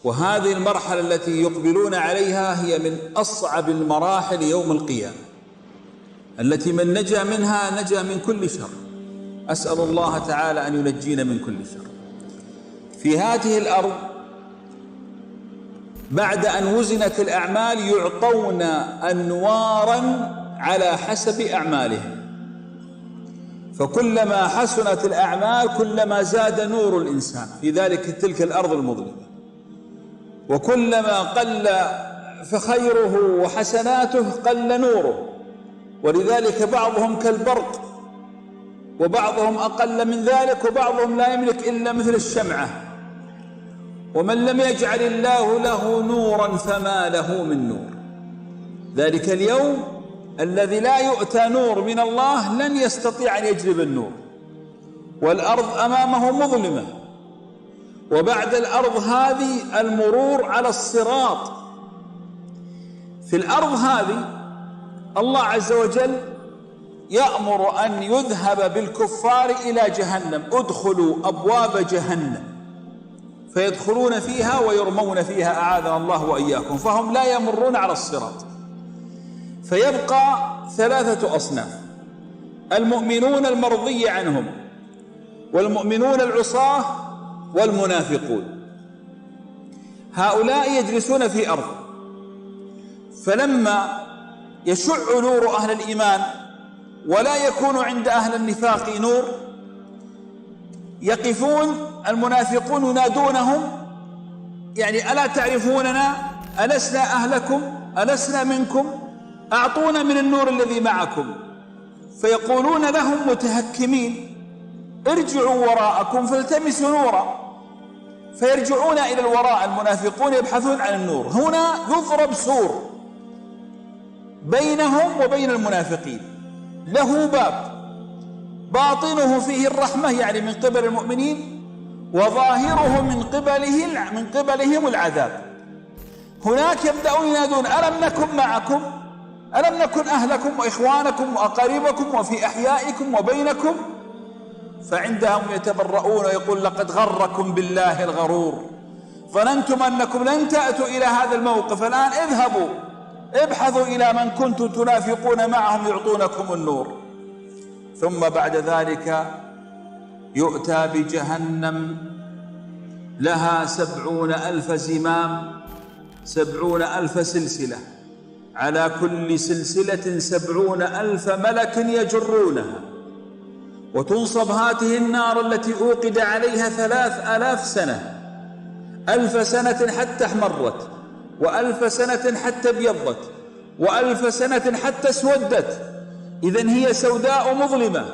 A: وهذه المرحلة التي يقبلون عليها هي من أصعب المراحل يوم القيامة، التي من نجا منها نجا من كل شر. أسأل الله تعالى أن ينجينا من كل شر. في هذه الأرض بعد أن وزنت الأعمال يعطون أنوارا على حسب أعمالهم، فكلما حسنت الأعمال كلما زاد نور الإنسان في تلك الأرض المظلمة، وكلما قل فخيره وحسناته قل نوره. ولذلك بعضهم كالبرق، وبعضهم أقل من ذلك، وبعضهم لا يملك إلا مثل الشمعة. ومن لم يجعل الله له نورا فما له من نور. ذلك اليوم الذي لا يؤتى نور من الله لن يستطيع أن يجلب النور، والأرض أمامه مظلمة. وبعد الأرض هذه المرور على الصراط. في الأرض هذه الله عز وجل يأمر أن يذهب بالكفار إلى جهنم، ادخلوا أبواب جهنم، فيدخلون فيها ويرمون فيها أعاذنا الله وإياكم، فهم لا يمرون على الصراط. فيبقى 3 أصناف: المؤمنون المرضي عنهم، والمؤمنون العصاة، والمنافقون. هؤلاء يجلسون في أرض، فلما يشع نور أهل الإيمان ولا يكون عند أهل النفاق نور، يقفون المنافقون ينادونهم يعني ألا تعرفوننا؟ ألسنا أهلكم؟ ألسنا منكم؟ أعطونا من النور الذي معكم. فيقولون لهم متهكمين ارجعوا وراءكم فالتمسوا نورا، فيرجعون إلى الوراء المنافقون يبحثون عن النور. هنا يضرب سور بينهم وبين المنافقين، له باب باطنه فيه الرحمة يعني من قبل المؤمنين، وظاهره من قبلهم العذاب. هناك يبدأون ينادون ألم نكن معكم؟ ألم نكن أهلكم وإخوانكم وأقاربكم وفي أحيائكم وبينكم؟ فعندهم يتبرؤون ويقول لقد غركم بالله الغرور، ظننتم أنكم لن تأتوا إلى هذا الموقف، الآن اذهبوا ابحثوا إلى من كنتم تنافقون معهم يعطونكم النور. ثم بعد ذلك يؤتى بجهنم لها 70,000 زمام، 70,000 سلسلة، على كل سلسلة 70,000 ملك يجرونها. وتنصب هذه النار التي أوقد عليها 3000 سنة، 1000 سنة حتى احمرت، و1000 سنة حتى ابيضت، و1000 سنة حتى اسودت. إذن هي سوداء مظلمة.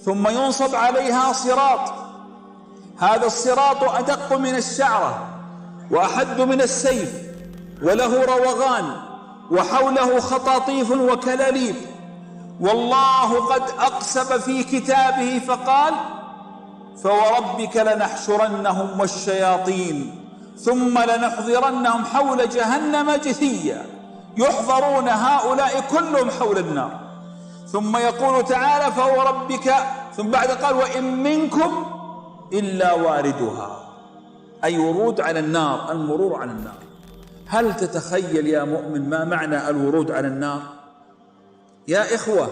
A: ثم ينصب عليها صراط، هذا الصراط أدق من الشعرة وأحد من السيف، وله روغان وحوله خطاطيف وكلاليب. والله قد أقسم في كتابه فقال فوربك لنحشرنهم والشياطين ثم لنحضرنهم حول جهنم جثيا. يحضرون هؤلاء كلهم حول النار،
B: ثم يقول تعالى فوربك، ثم بعد قال وإن منكم إلا واردها، أي ورود على النار، المرور على النار. هل تتخيل يا مؤمن ما معنى الورود على النار؟ يا إخوة،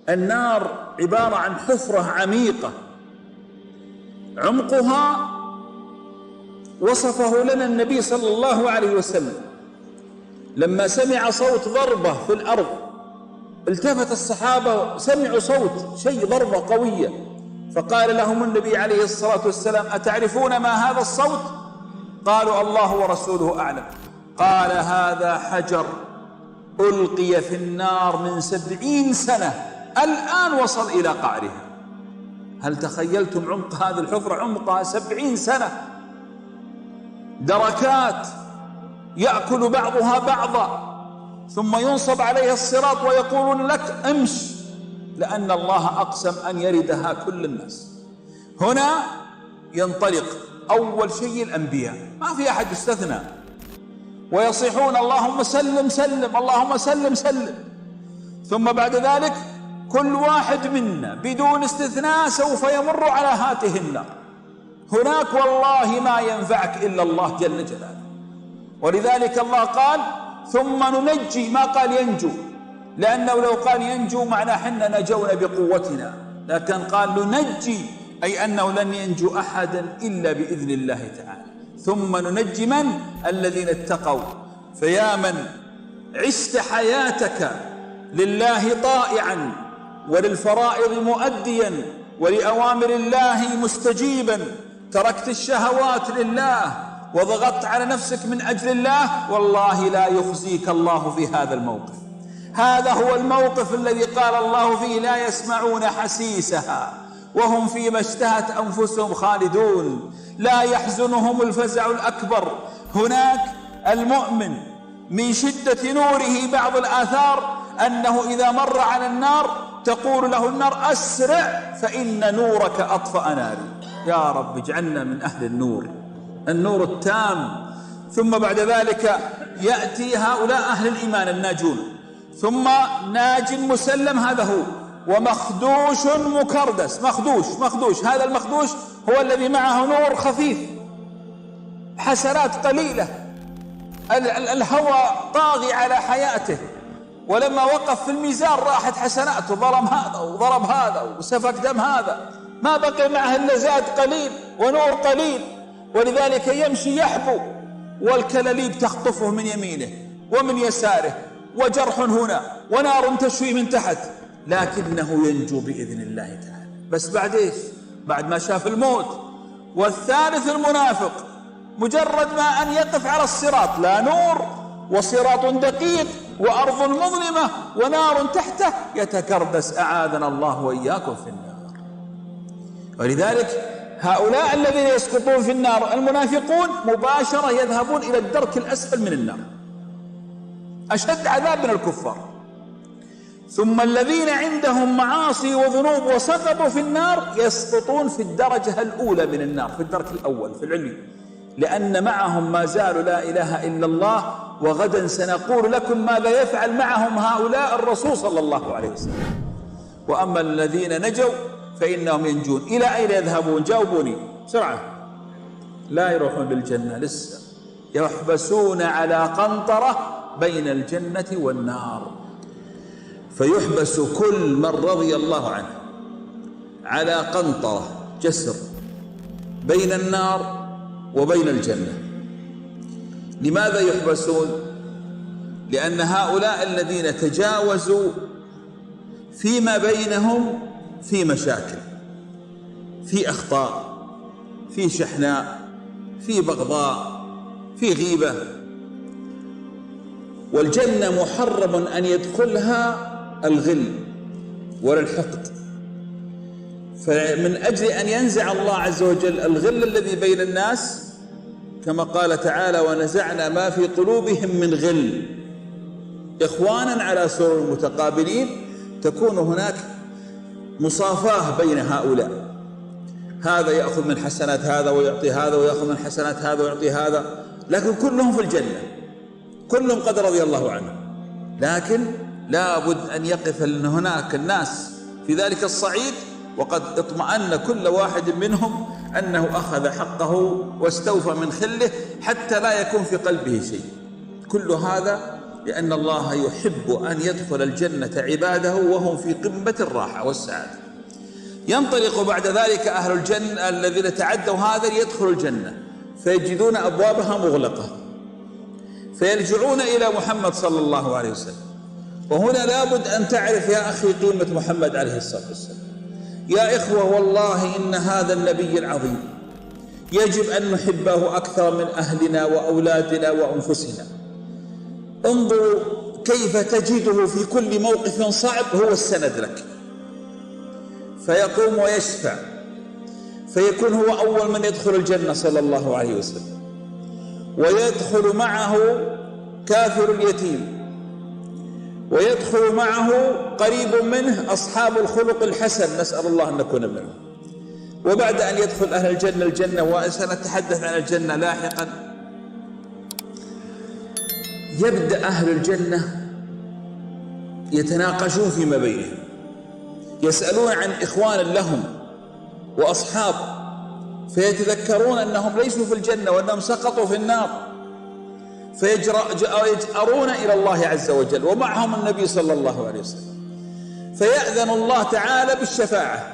B: النار عبارة عن حفرة عميقة عمقها وصفه لنا النبي صلى الله عليه وسلم لما سمع صوت ضربة في الأرض. التفت الصحابة سمعوا صوت شيء ضربة قوية، فقال لهم النبي عليه الصلاة والسلام أتعرفون ما هذا الصوت؟ قالوا الله ورسوله أعلم. قال هذا حجر ألقي في النار من 70 سنة الآن وصل إلى قعرها. هل تخيلتم عمق هذه الحفرة؟ عمقها 70 سنة، دركات يأكل بعضها بعضا، ثم ينصب عليها الصراط ويقولون لك امش، لأن الله أقسم أن يردها كل الناس. هنا ينطلق أول شيء الأنبياء، ما في أحد يستثنى، ويصيحون اللهم سلم سلم، اللهم سلم سلم. ثم بعد ذلك كل واحد منا بدون استثناء سوف يمر على هاته النار. هناك والله ما ينفعك إلا الله جل جلاله، ولذلك الله قال ثم ننجي، ما قال ينجو، لأنه لو قال ينجو معناه حنا نجونا بقوتنا، لكن قال ننجي أي أنه لن ينجو أحدا إلا بإذن الله تعالى. ثم ننجي من؟ الذين اتقوا. فيا من عشت حياتك لله طائعا وللفرائض مؤديا ولأوامر الله مستجيبا، تركت الشهوات لله وضغطت على نفسك من أجل الله، والله لا يخزيك الله في هذا الموقف. هذا هو الموقف الذي قال الله فيه لا يسمعون حسيسها وهم فيما اشتهت أنفسهم خالدون، لا يحزنهم الفزع الأكبر. هناك المؤمن من شدة نوره بعض الآثار أنه إذا مر على النار تقول له النار أسرع فإن نورك أطفأ ناري. يا رب اجعلنا من أهل النور، النور التام. ثم بعد ذلك يأتي هؤلاء أهل الإيمان الناجون، ثم ناج مسلم هذا هو، ومخدوش مكردس. مخدوش هذا المخدوش هو الذي معه نور خفيف، حسنات قليلة، الهوى طاغي على حياته، ولما وقف في الميزان راحت حسناته، ظلم هذا وضرب هذا وسفك دم هذا، ما بقي معه إلا زاد قليل ونور قليل، ولذلك يمشي يحبو والكلاليب تخطفه من يمينه ومن يساره، وجرح هنا ونار تشوي من تحت، لكنه ينجو بإذن الله تعالى. بس بعد إيش؟ بعد ما شاف الموت. والثالث المنافق، مجرد ما أن يقف على الصراط، لا نور وصراط دقيق وأرض مظلمة ونار تحته، يتكردس أعاذنا الله وإياكم في النار. ولذلك هؤلاء الذين يسقطون في النار المنافقون مباشرة يذهبون إلى الدرك الأسفل من النار، أشد عذاب من الكفار. ثم الذين عندهم معاصي وذنوب وسقطوا في النار يسقطون في الدرجة الأولى من النار، في الدرك الأول في العلي، لأن معهم ما زالوا لا إله إلا الله. وغدا سنقول لكم ماذا يفعل معهم هؤلاء الرسول صلى الله عليه وسلم. وأما الذين نجوا فإنهم ينجون. إلى أين يذهبون؟ جاوبوني بسرعة. لا يروحون للجنة، لسه يحبسون على قنطرة بين الجنة والنار، فيحبس كل من رضي الله عنه على قنطرة جسر بين النار وبين الجنة. لماذا يحبسون؟ لأن هؤلاء الذين تجاوزوا فيما بينهم في مشاكل، في أخطاء، في شحناء، في بغضاء، في غيبة. والجنة محرم أن يدخلها الغل ولا الحقد، فمن أجل أن ينزع الله عز وجل الغل الذي بين الناس، كما قال تعالى ونزعنا ما في قلوبهم من غل إخوانا على سرر متقابلين، تكون هناك مصافاة بين هؤلاء، هذا يأخذ من حسنات هذا ويعطي هذا، ويأخذ من حسنات هذا ويعطي هذا، لكن كلهم في الجنة، كلهم قد رضي الله عنه، لكن لا بد أن يقف هناك الناس في ذلك الصعيد وقد اطمأن كل واحد منهم أنه أخذ حقه واستوفى من خله، حتى لا يكون في قلبه شيء. كل هذا لأن الله يحب أن يدخل الجنة عباده وهم في قمة الراحة والسعادة. ينطلق بعد ذلك أهل الجنة الذين تعدوا هذا ليدخلوا الجنة، فيجدون أبوابها مغلقة، فيرجعون إلى محمد صلى الله عليه وسلم. وهنا لابد أن تعرف يا أخي قيمة محمد عليه الصلاة والسلام. يا إخوة، والله إن هذا النبي العظيم يجب أن نحبه أكثر من أهلنا وأولادنا وأنفسنا. انظروا كيف تجده في كل موقف صعب هو السند لك، فيقوم ويشفع، فيكون هو أول من يدخل الجنة صلى الله عليه وسلم، ويدخل معه كافر اليتيم، ويدخل معه قريب منه أصحاب الخلق الحسن، نسأل الله أن نكون منهم. وبعد أن يدخل أهل الجنة وسنتحدث عن الجنة لاحقا، يبدأ أهل الجنة يتناقشون فيما بينهم، يسألون عن إخوان لهم وأصحاب، فيتذكرون أنهم ليسوا في الجنة وأنهم سقطوا في النار، فيجأرون إلى الله عز وجل، ومعهم النبي صلى الله عليه وسلم. فيأذن الله تعالى بالشفاعة،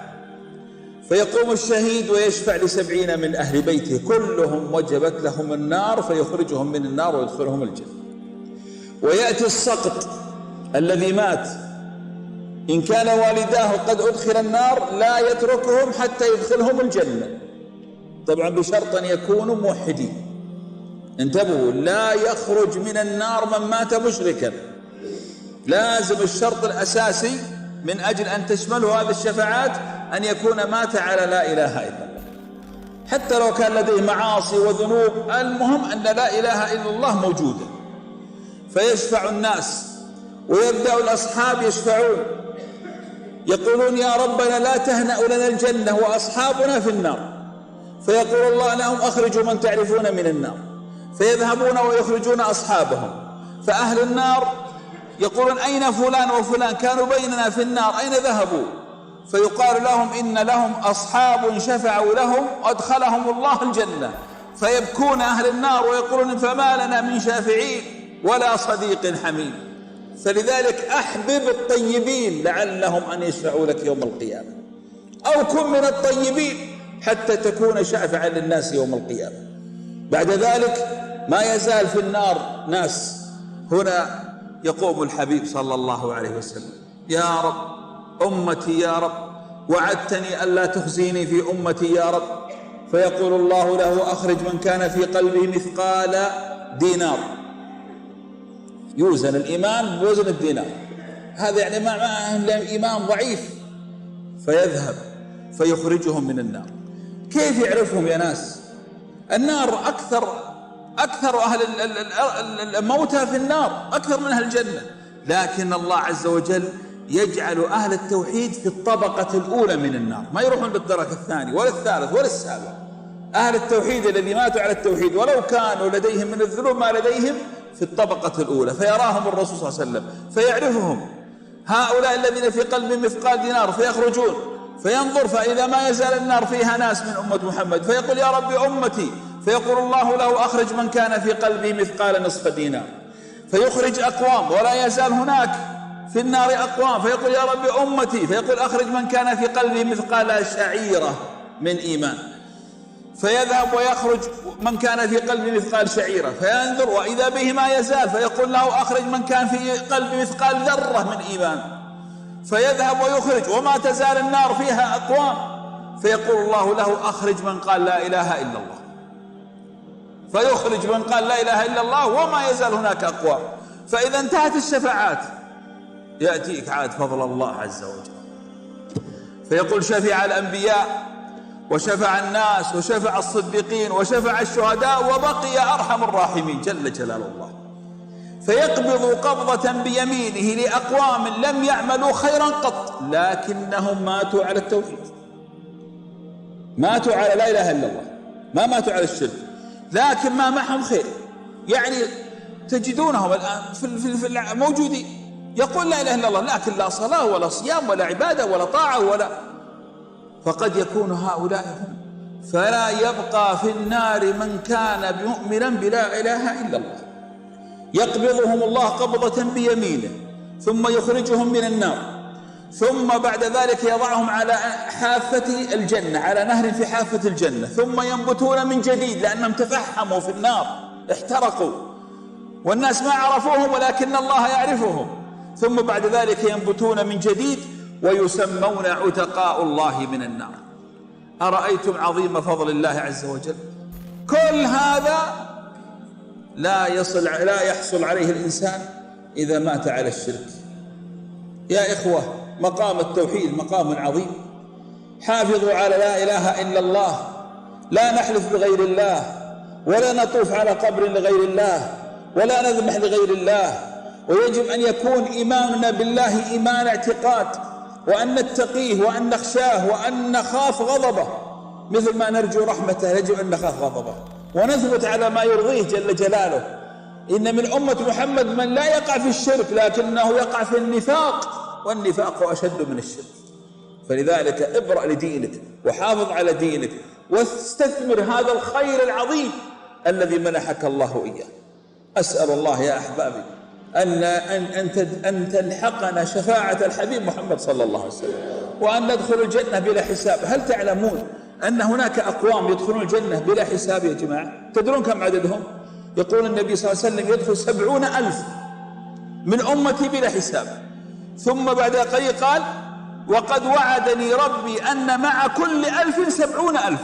B: فيقوم الشهيد ويشفع ل70 من أهل بيته كلهم وجبت لهم النار، فيخرجهم من النار ويدخلهم الجنة. ويأتي السقط الذي مات، إن كان والداه قد أدخل النار لا يتركهم حتى يدخلهم الجنة، طبعا بشرط أن يكونوا موحدين. انتبهوا، لا يخرج من النار من مات مشركا، لازم الشرط الأساسي من أجل أن تشمله هذه الشفاعات أن يكون مات على لا إله إلا الله، حتى لو كان لديه معاصي وذنوب، المهم أن لا إله إلا الله موجودة. فيشفع الناس، ويبدأ الأصحاب يشفعون، يقولون يا ربنا لا تهنأ لنا الجنة وأصحابنا في النار، فيقول الله لهم أخرجوا من تعرفون من النار، فيذهبون ويخرجون أصحابهم. فأهل النار يقولون أين فلان وفلان كانوا بيننا في النار، أين ذهبوا؟ فيقال لهم إن لهم أصحاب شفعوا لهم أدخلهم الله الجنة. فيبكون أهل النار ويقولون فما لنا من شافعين ولا صديق حميم. فلذلك أحبب الطيبين لعلهم أن يشفعوا لك يوم القيامة، أو كن من الطيبين حتى تكون شافعا للناس يوم القيامة. بعد ذلك ما يزال في النار ناس. هنا يقوم الحبيب صلى الله عليه وسلم يا رب أمتي يا رب، وعدتني ألا تخزيني في أمتي يا رب. فيقول الله له أخرج من كان في قلبه مثقال دينار، يوزن الإيمان بوزن الدينار، هذا يعني معه إيمان ضعيف، فيذهب فيخرجهم من النار. كيف يعرفهم يا ناس؟ النار أكثر أهل الموتى في النار أكثر من أهل الجنة، لكن الله عز وجل يجعل أهل التوحيد في الطبقة الأولى من النار، ما يروحون للدرجة الثاني ولا الثالث ولا السابع. أهل التوحيد الذي ماتوا على التوحيد ولو كانوا لديهم من الذنوب ما لديهم في الطبقة الأولى، فيراهم الرسول صلى الله عليه وسلم فيعرفهم، هؤلاء الذين في قلبهم مثقال دينار، فيخرجون فينظر، فإذا ما يزال النار فيها ناس من أمة محمد، فيقول يا رب أمتي، فيقول الله له أخرج من كان في قلبه مثقال نصف دينار، فيخرج أقوام، ولا يزال هناك في النار أقوام، فيقول يا رب أمتي، فيقول أخرج من كان في قلبه مثقال شعيرة من إيمان، فيذهب ويخرج من كان في قلبه مثقال شعيرة، فينظر وإذا به ما يزال، فيقول له أخرج من كان في قلبه مثقال ذرة من إيمان، فيذهب ويخرج، وما تزال النار فيها أقوام، فيقول الله له أخرج من قال لا إله إلا الله، فيخرج من قال لا إله إلا الله، وما يزال هناك أقوام. فإذا انتهت الشفاعات يأتيك عاد فضل الله عز وجل، فيقول شفع الأنبياء وشفع الناس وشفع الصديقين وشفع الشهداء وبقي أرحم الراحمين جل جلال الله، فيقبض قبضة بيمينه لأقوام لم يعملوا خيرا قط، لكنهم ماتوا على التوحيد، ماتوا على لا إله إلا الله، ما ماتوا على الشرك، لكن ما معهم خير. يعني تجدونهم الآن في موجودين يقول لا إله إلا الله لكن لا صلاة ولا صيام ولا عبادة ولا طاعة ولا، فقد يكون هؤلاء هم. فلا يبقى في النار من كان مؤمنا بلا إله إلا الله. يقبضهم الله قبضة بيمينه ثم يخرجهم من النار، ثم بعد ذلك يضعهم على حافة الجنة، على نهر في حافة الجنة، ثم ينبتون من جديد لأنهم تفحموا في النار، احترقوا والناس ما عرفوهم ولكن الله يعرفهم، ثم بعد ذلك ينبتون من جديد ويسمون عتقاء الله من النار. أرأيتم عظيم فضل الله عز وجل؟ كل هذا لا يحصل عليه الإنسان إذا مات على الشرك. يا إخوة، مقام التوحيد مقام عظيم. حافظوا على لا إله إلا الله، لا نحلف بغير الله، ولا نطوف على قبر لغير الله، ولا نذبح لغير الله. ويجب أن يكون إيماننا بالله إيمان اعتقاد، وأن نتقيه وأن نخشاه وأن نخاف غضبه، مثل ما نرجو رحمته يجب أن نخاف غضبه، ونثبت على ما يرضيه جل جلاله. إن من أمة محمد من لا يقع في الشرك لكنه يقع في النفاق، والنفاق أشد من الشرك. فلذلك ابرأ لدينك وحافظ على دينك واستثمر هذا الخير العظيم الذي منحك الله إياه. أسأل الله يا أحبابي أن تلحقنا شفاعة الحبيب محمد صلى الله عليه وسلم، وأن ندخل الجنة بلا حساب. هل تعلمون أن هناك أقوام يدخلون الجنة بلا حساب يا جماعة؟ تدرون كم عددهم؟ يقول النبي صلى الله عليه وسلم يدخل 70,000 من أمتي بلا حساب. ثم بعد قليل قال وقد وعدني ربي أن مع كل 1000 70,000،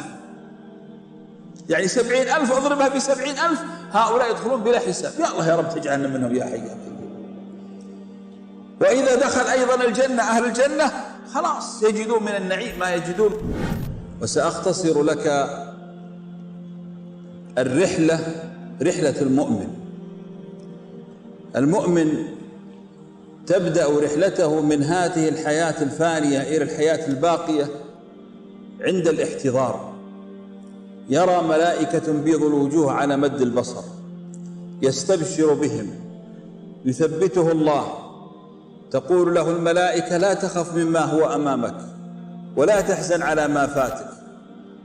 B: يعني 70,000 اضربها ب70,000، هؤلاء يدخلون بلا حساب. يا الله يا رب تجعلنا منهم يا حي يا قيوم. وإذا دخل أيضا الجنة أهل الجنة خلاص يجدون من النعيم ما يجدون. وسأختصر لك رحلة المؤمن. المؤمن تبدأ رحلته من هذه الحياة الفانية إلى الحياة الباقية عند الاحتضار. يرى ملائكة بيض الوجوه على مد البصر، يستبشر بهم، يثبته الله. تقول له الملائكة لا تخف مما هو أمامك ولا تحزن على ما فاتك.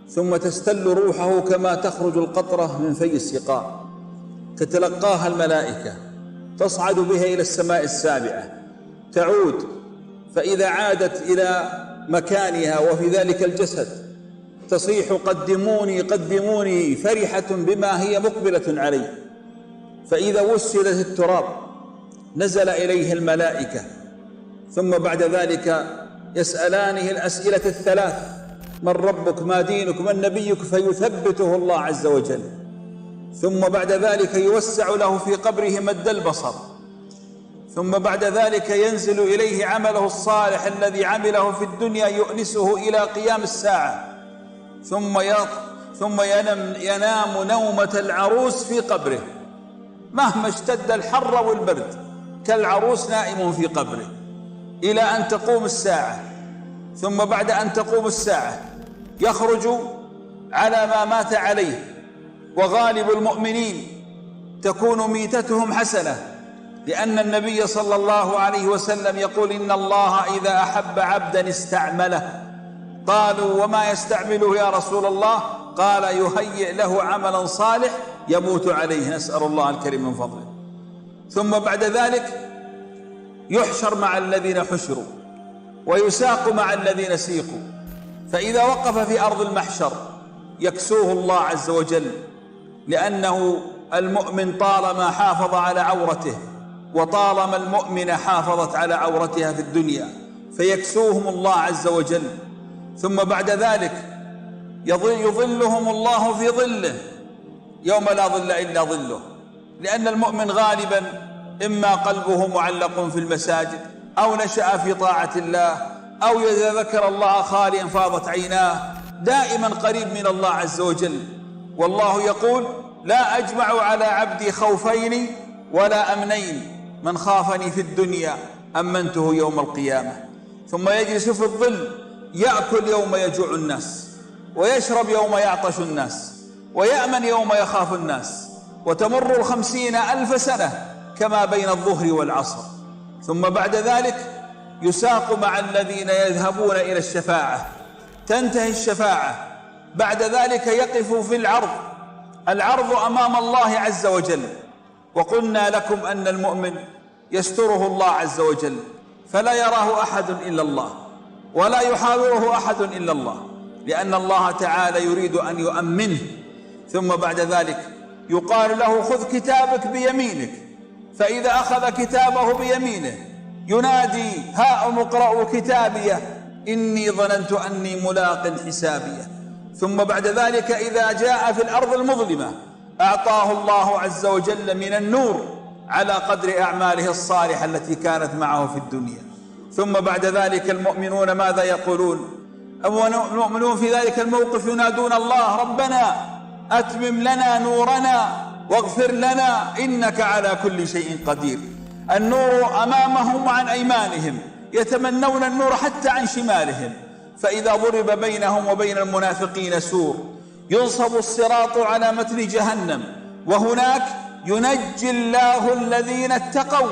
B: ثم تستل روحه كما تخرج القطرة من في السقاء، تتلقاها الملائكة، تصعد بها إلى السماء السابعة، تعود، فإذا عادت إلى مكانها وفي ذلك الجسد تصيح قدموني قدموني، فرحة بما هي مقبلة عليه. فإذا وسلت التراب نزل إليه الملائكة، ثم بعد ذلك يسألانه الأسئلة الثلاث: من ربك، ما دينك، من نبيك، فيثبته الله عز وجل. ثم بعد ذلك يوسع له في قبره مد البصر، ثم بعد ذلك ينزل إليه عمله الصالح الذي عمله في الدنيا يؤنسه إلى قيام الساعة، ثم ينام نومة العروس في قبره، مهما اشتد الحر والبرد كالعروس نائم في قبره إلى أن تقوم الساعة. ثم بعد أن تقوم الساعة يخرج على ما مات عليه. وغالب المؤمنين تكون ميتتهم حسنة، لأن النبي صلى الله عليه وسلم يقول إن الله إذا أحب عبدا استعمله. قالوا وما يستعمله يا رسول الله؟ قال يهيئ له عملا صالح يموت عليه، نسأل الله الكريم من فضله. ثم بعد ذلك يحشر مع الذين حشروا ويساق مع الذين سيقوا. فإذا وقف في أرض المحشر يكسوه الله عز وجل، لأنه المؤمن طالما حافظ على عورته، وطالما المؤمنة حافظت على عورتها في الدنيا، فيكسوهم الله عز وجل. ثم بعد ذلك يظلهم الله في ظله يوم لا ظل إلا ظله، لأن المؤمن غالبا إما قلبه معلق في المساجد، أو نشأ في طاعة الله، أو إذا ذكر الله خاليا فاضت عيناه، دائما قريب من الله عز وجل. والله يقول لا أجمع على عبدي خوفين ولا أمنين، من خافني في الدنيا أمنته يوم القيامة. ثم يجلس في الظل يأكل يوم يجوع الناس، ويشرب يوم يعطش الناس، ويأمن يوم يخاف الناس. وتمر 50,000 سنة كما بين الظهر والعصر، ثم بعد ذلك يساق مع الذين يذهبون إلى الشفاعة، تنتهي الشفاعة، بعد ذلك يقف في العرض أمام الله عز وجل. وقلنا لكم أن المؤمن يستره الله عز وجل، فلا يراه أحد إلا الله، ولا يحاوره أحد إلا الله، لأن الله تعالى يريد أن يؤمنه. ثم بعد ذلك يقال له: خذ كتابك بيمينك. فإذا أخذ كتابه بيمينه ينادي: هاؤم اقرءوا كتابيه إني ظننت أني ملاق حسابيه. ثم بعد ذلك إذا جاء في الأرض المظلمة أعطاه الله عز وجل من النور على قدر أعماله الصالحة التي كانت معه في الدنيا. ثم بعد ذلك المؤمنون ماذا يقولون؟ المؤمنون في ذلك الموقف ينادون الله: ربنا أتمم لنا نورنا واغفر لنا إنك على كل شيء قدير. النور أمامهم وعن أيمانهم، يتمنون النور حتى عن شمالهم. فإذا ضرب بينهم وبين المنافقين سور ينصب الصراط على متن جهنم، وهناك ينجي الله الذين اتقوا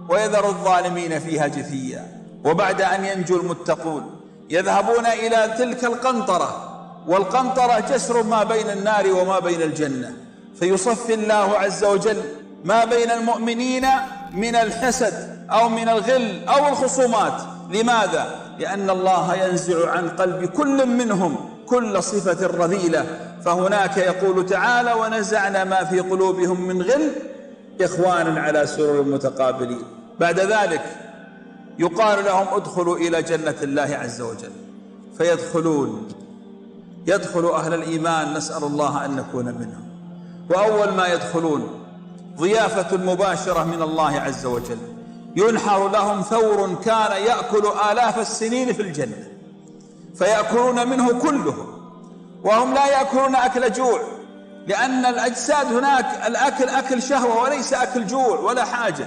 B: ويذر الظالمين فيها جثيا. وبعد أن ينجو المتقون يذهبون إلى تلك القنطرة، والقنطرة جسر ما بين النار وما بين الجنة، فيصفي الله عز وجل ما بين المؤمنين من الحسد أو من الغل أو الخصومات. لماذا؟ لأن الله ينزع عن قلب كل منهم كل صفة رذيلة. فهناك يقول تعالى: ونزعنا ما في قلوبهم من غل إخوانا على سرر متقابلين. بعد ذلك يقال لهم: ادخلوا إلى جنة الله عز وجل، فيدخلون. يدخل أهل الإيمان، نسأل الله أن نكون منهم. وأول ما يدخلون ضيافة مباشرة من الله عز وجل، ينحر لهم ثور كان يأكل آلاف السنين في الجنة، فيأكلون منه كلهم، وهم لا يأكلون أكل جوع، لأن الأجساد هناك الأكل أكل شهوة وليس أكل جوع ولا حاجة.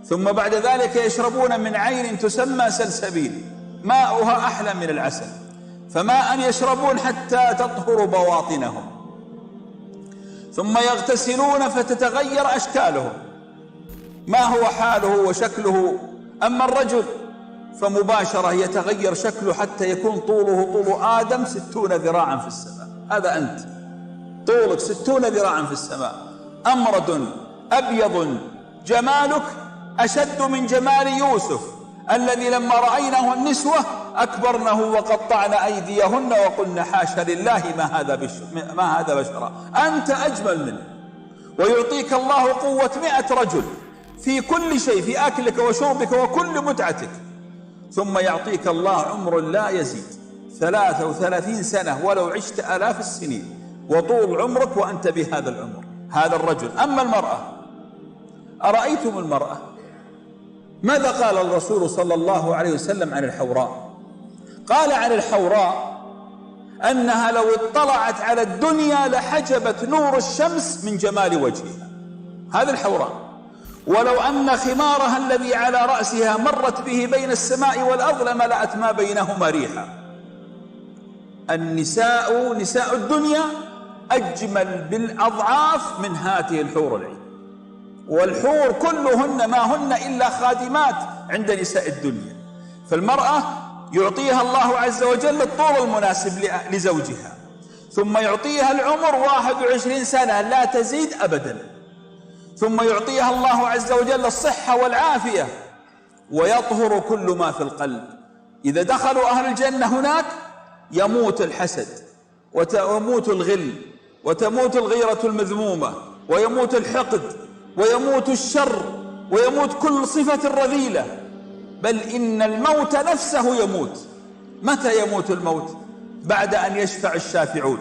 B: ثم بعد ذلك يشربون من عين تسمى سلسبيل، ماؤها أحلى من العسل، فماء يشربون حتى تطهر بواطنهم. ثم يغتسلون فتتغير أشكالهم، ما هو حاله وشكله. أما الرجل فمباشرة يتغير شكله حتى يكون طوله طول آدم 60 ذراعا في السماء. هذا أنت طولك 60 ذراعا في السماء، أمرد أبيض، جمالك أشد من جمال يوسف الذي لما رأيناه النسوة أكبرنه وقطعن أيديهن وقلن حاشا لله ما هذا بشرا، أنت أجمل منه. ويعطيك الله قوة 100 رجل في كل شيء، في أكلك وشربك وكل متعتك. ثم يعطيك الله عمر لا يزيد 33 سنة ولو عشت آلاف السنين، وطول عمرك وأنت بهذا العمر. هذا الرجل. أما المرأة، أرأيتم المرأة؟ ماذا قال الرسول صلى الله عليه وسلم عن الحوراء؟ قال عن الحوراء أنها لو اطلعت على الدنيا لحجبت نور الشمس من جمال وجهها. هذا الحوراء. ولو أن خمارها الذي على رأسها مرت به بين السماء والأرض لملأت ما بينهما ريحا. نساء الدنيا أجمل بالأضعاف من هذه الحور العين، والحور كلهن ما هن إلا خادمات عند نساء الدنيا. فالمرأة يعطيها الله عز وجل الطول المناسب لزوجها، ثم يعطيها العمر 21 سنة لا تزيد أبدا، ثم يعطيها الله عز وجل الصحة والعافية، ويطهر كل ما في القلب. إذا دخلوا أهل الجنة هناك يموت الحسد ويموت الغل وتموت الغيرة المذمومة ويموت الحقد ويموت الشر ويموت كل صفة رذيلة، بل إن الموت نفسه يموت. متى يموت الموت؟ بعد أن يشفع الشافعون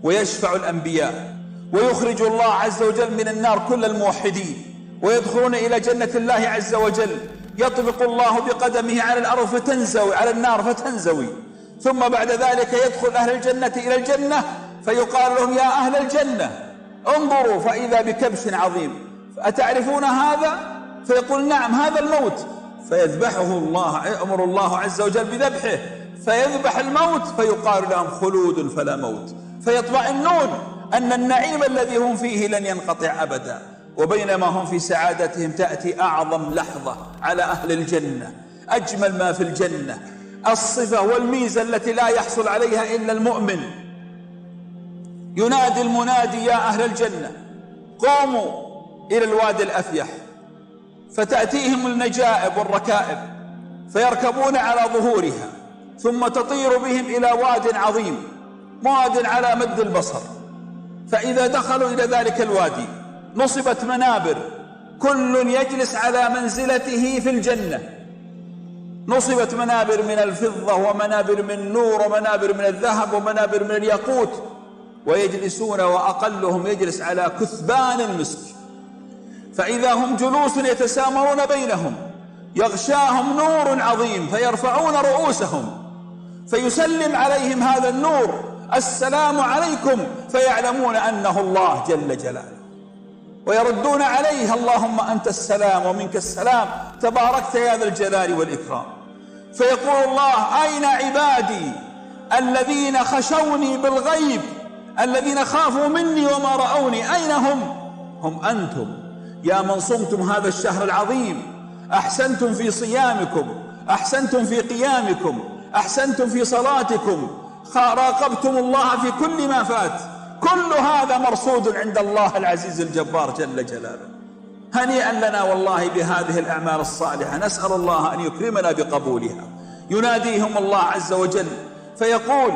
B: ويشفع الأنبياء ويخرج الله عز وجل من النار كل الموحدين ويدخلون إلى جنة الله عز وجل. يطبق الله بقدمه على الأرض فتنزوي، على النار فتنزوي. ثم بعد ذلك يدخل أهل الجنة إلى الجنة فيقال لهم: يا أهل الجنة انظروا فإذا بكبش عظيم، أتعرفون هذا؟ فيقول: نعم هذا الموت. فيذبحه الله، يأمر الله عز وجل بذبحه، فيذبح الموت فيقال لهم: خلود فلا موت. فيطمئنون أن النعيم الذي هم فيه لن ينقطع أبدا. وبينما هم في سعادتهم تأتي أعظم لحظة على أهل الجنة، أجمل ما في الجنة، الصفة والميزة التي لا يحصل عليها إلا المؤمن. ينادي المنادي يا أهل الجنة قوموا إلى الوادي الأفيح، فتأتيهم النجائب والركائب فيركبون على ظهورها، ثم تطير بهم إلى واد عظيم، واد على مد البصر. فإذا دخلوا إلى ذلك الوادي نصبت منابر، كل يجلس على منزلته في الجنة. نصبت منابر من الفضة، ومنابر من النور، ومنابر من الذهب، ومنابر من الياقوت، ويجلسون وأقلهم يجلس على كثبان المسك. فإذا هم جلوس يتسامرون بينهم يغشاهم نور عظيم، فيرفعون رؤوسهم فيسلم عليهم هذا النور السلام عليكم، فيعلمون أنه الله جل جلاله، ويردون عليه اللهم أنت السلام ومنك السلام تباركت يا ذا الجلال والإكرام. فيقول الله أين عبادي الذين خشوني بالغيب، الذين خافوا مني وما رأوني، أين هم؟ هم أنتم يا من صمتم هذا الشهر العظيم، أحسنتم في صيامكم، أحسنتم في قيامكم، أحسنتم في صلاتكم، راقبتم الله في كل ما فات. كل هذا مرصود عند الله العزيز الجبار جل جلاله. هنيئا لنا والله بهذه الأعمال الصالحة، نسأل الله أن يكرمنا بقبولها. يناديهم الله عز وجل فيقول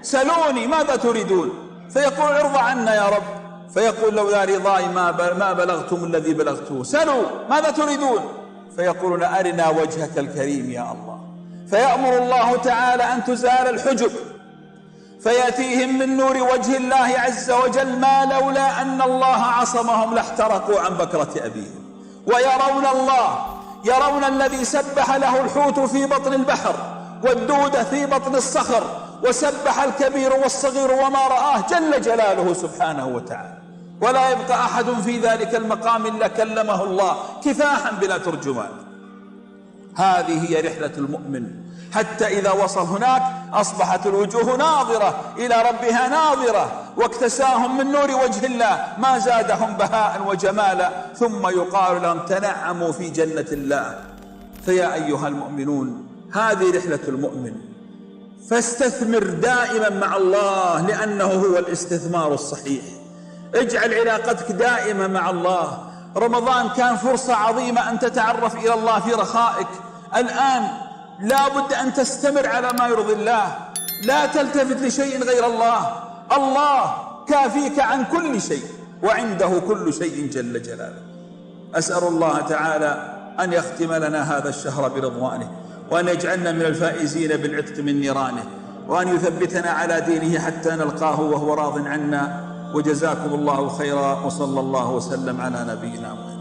B: سلوني ماذا تريدون؟ فيقول ارضى عنا يا رب. فيقول لولا رضاي ما بلغتم الذي بلغته. سلوا ماذا تريدون؟ فيقولون أرنا وجهك الكريم يا الله. فيأمر الله تعالى أن تزال الحجب، فيأتيهم من نور وجه الله عز وجل ما لولا أن الله عصمهم لاحترقوا عن بكرة أبيهم. ويرون الله، يرون الذي سبح له الحوت في بطن البحر والدودة في بطن الصخر، وسبح الكبير والصغير وما رآه جل جلاله سبحانه وتعالى، ولا يبقى أحد في ذلك المقام إلا كلمه الله كفاحا بلا ترجمان. هذه هي رحلة المؤمن، حتى إذا وصل هناك أصبحت الوجوه ناظرة إلى ربها ناظرة، واكتساهم من نور وجه الله ما زادهم بهاء وجمالا، ثم يقال لهم تنعموا في جنة الله. فيا أيها المؤمنون هذه رحلة المؤمن، فاستثمر دائما مع الله لأنه هو الاستثمار الصحيح. اجعل علاقتك دائما مع الله. رمضان كان فرصة عظيمة أن تتعرف إلى الله في رخائك. الآن لا بد أن تستمر على ما يرضي الله، لا تلتفت لشيء غير الله. الله كافيك عن كل شيء، وعنده كل شيء جل جلاله. أسأل الله تعالى أن يختم لنا هذا الشهر برضوانه، وأن يجعلنا من الفائزين بالعتق من نيرانه، وأن يثبتنا على دينه حتى نلقاه وهو راض عنا. وجزاكم الله خيرا، وصلى الله وسلم على نبينا محمد.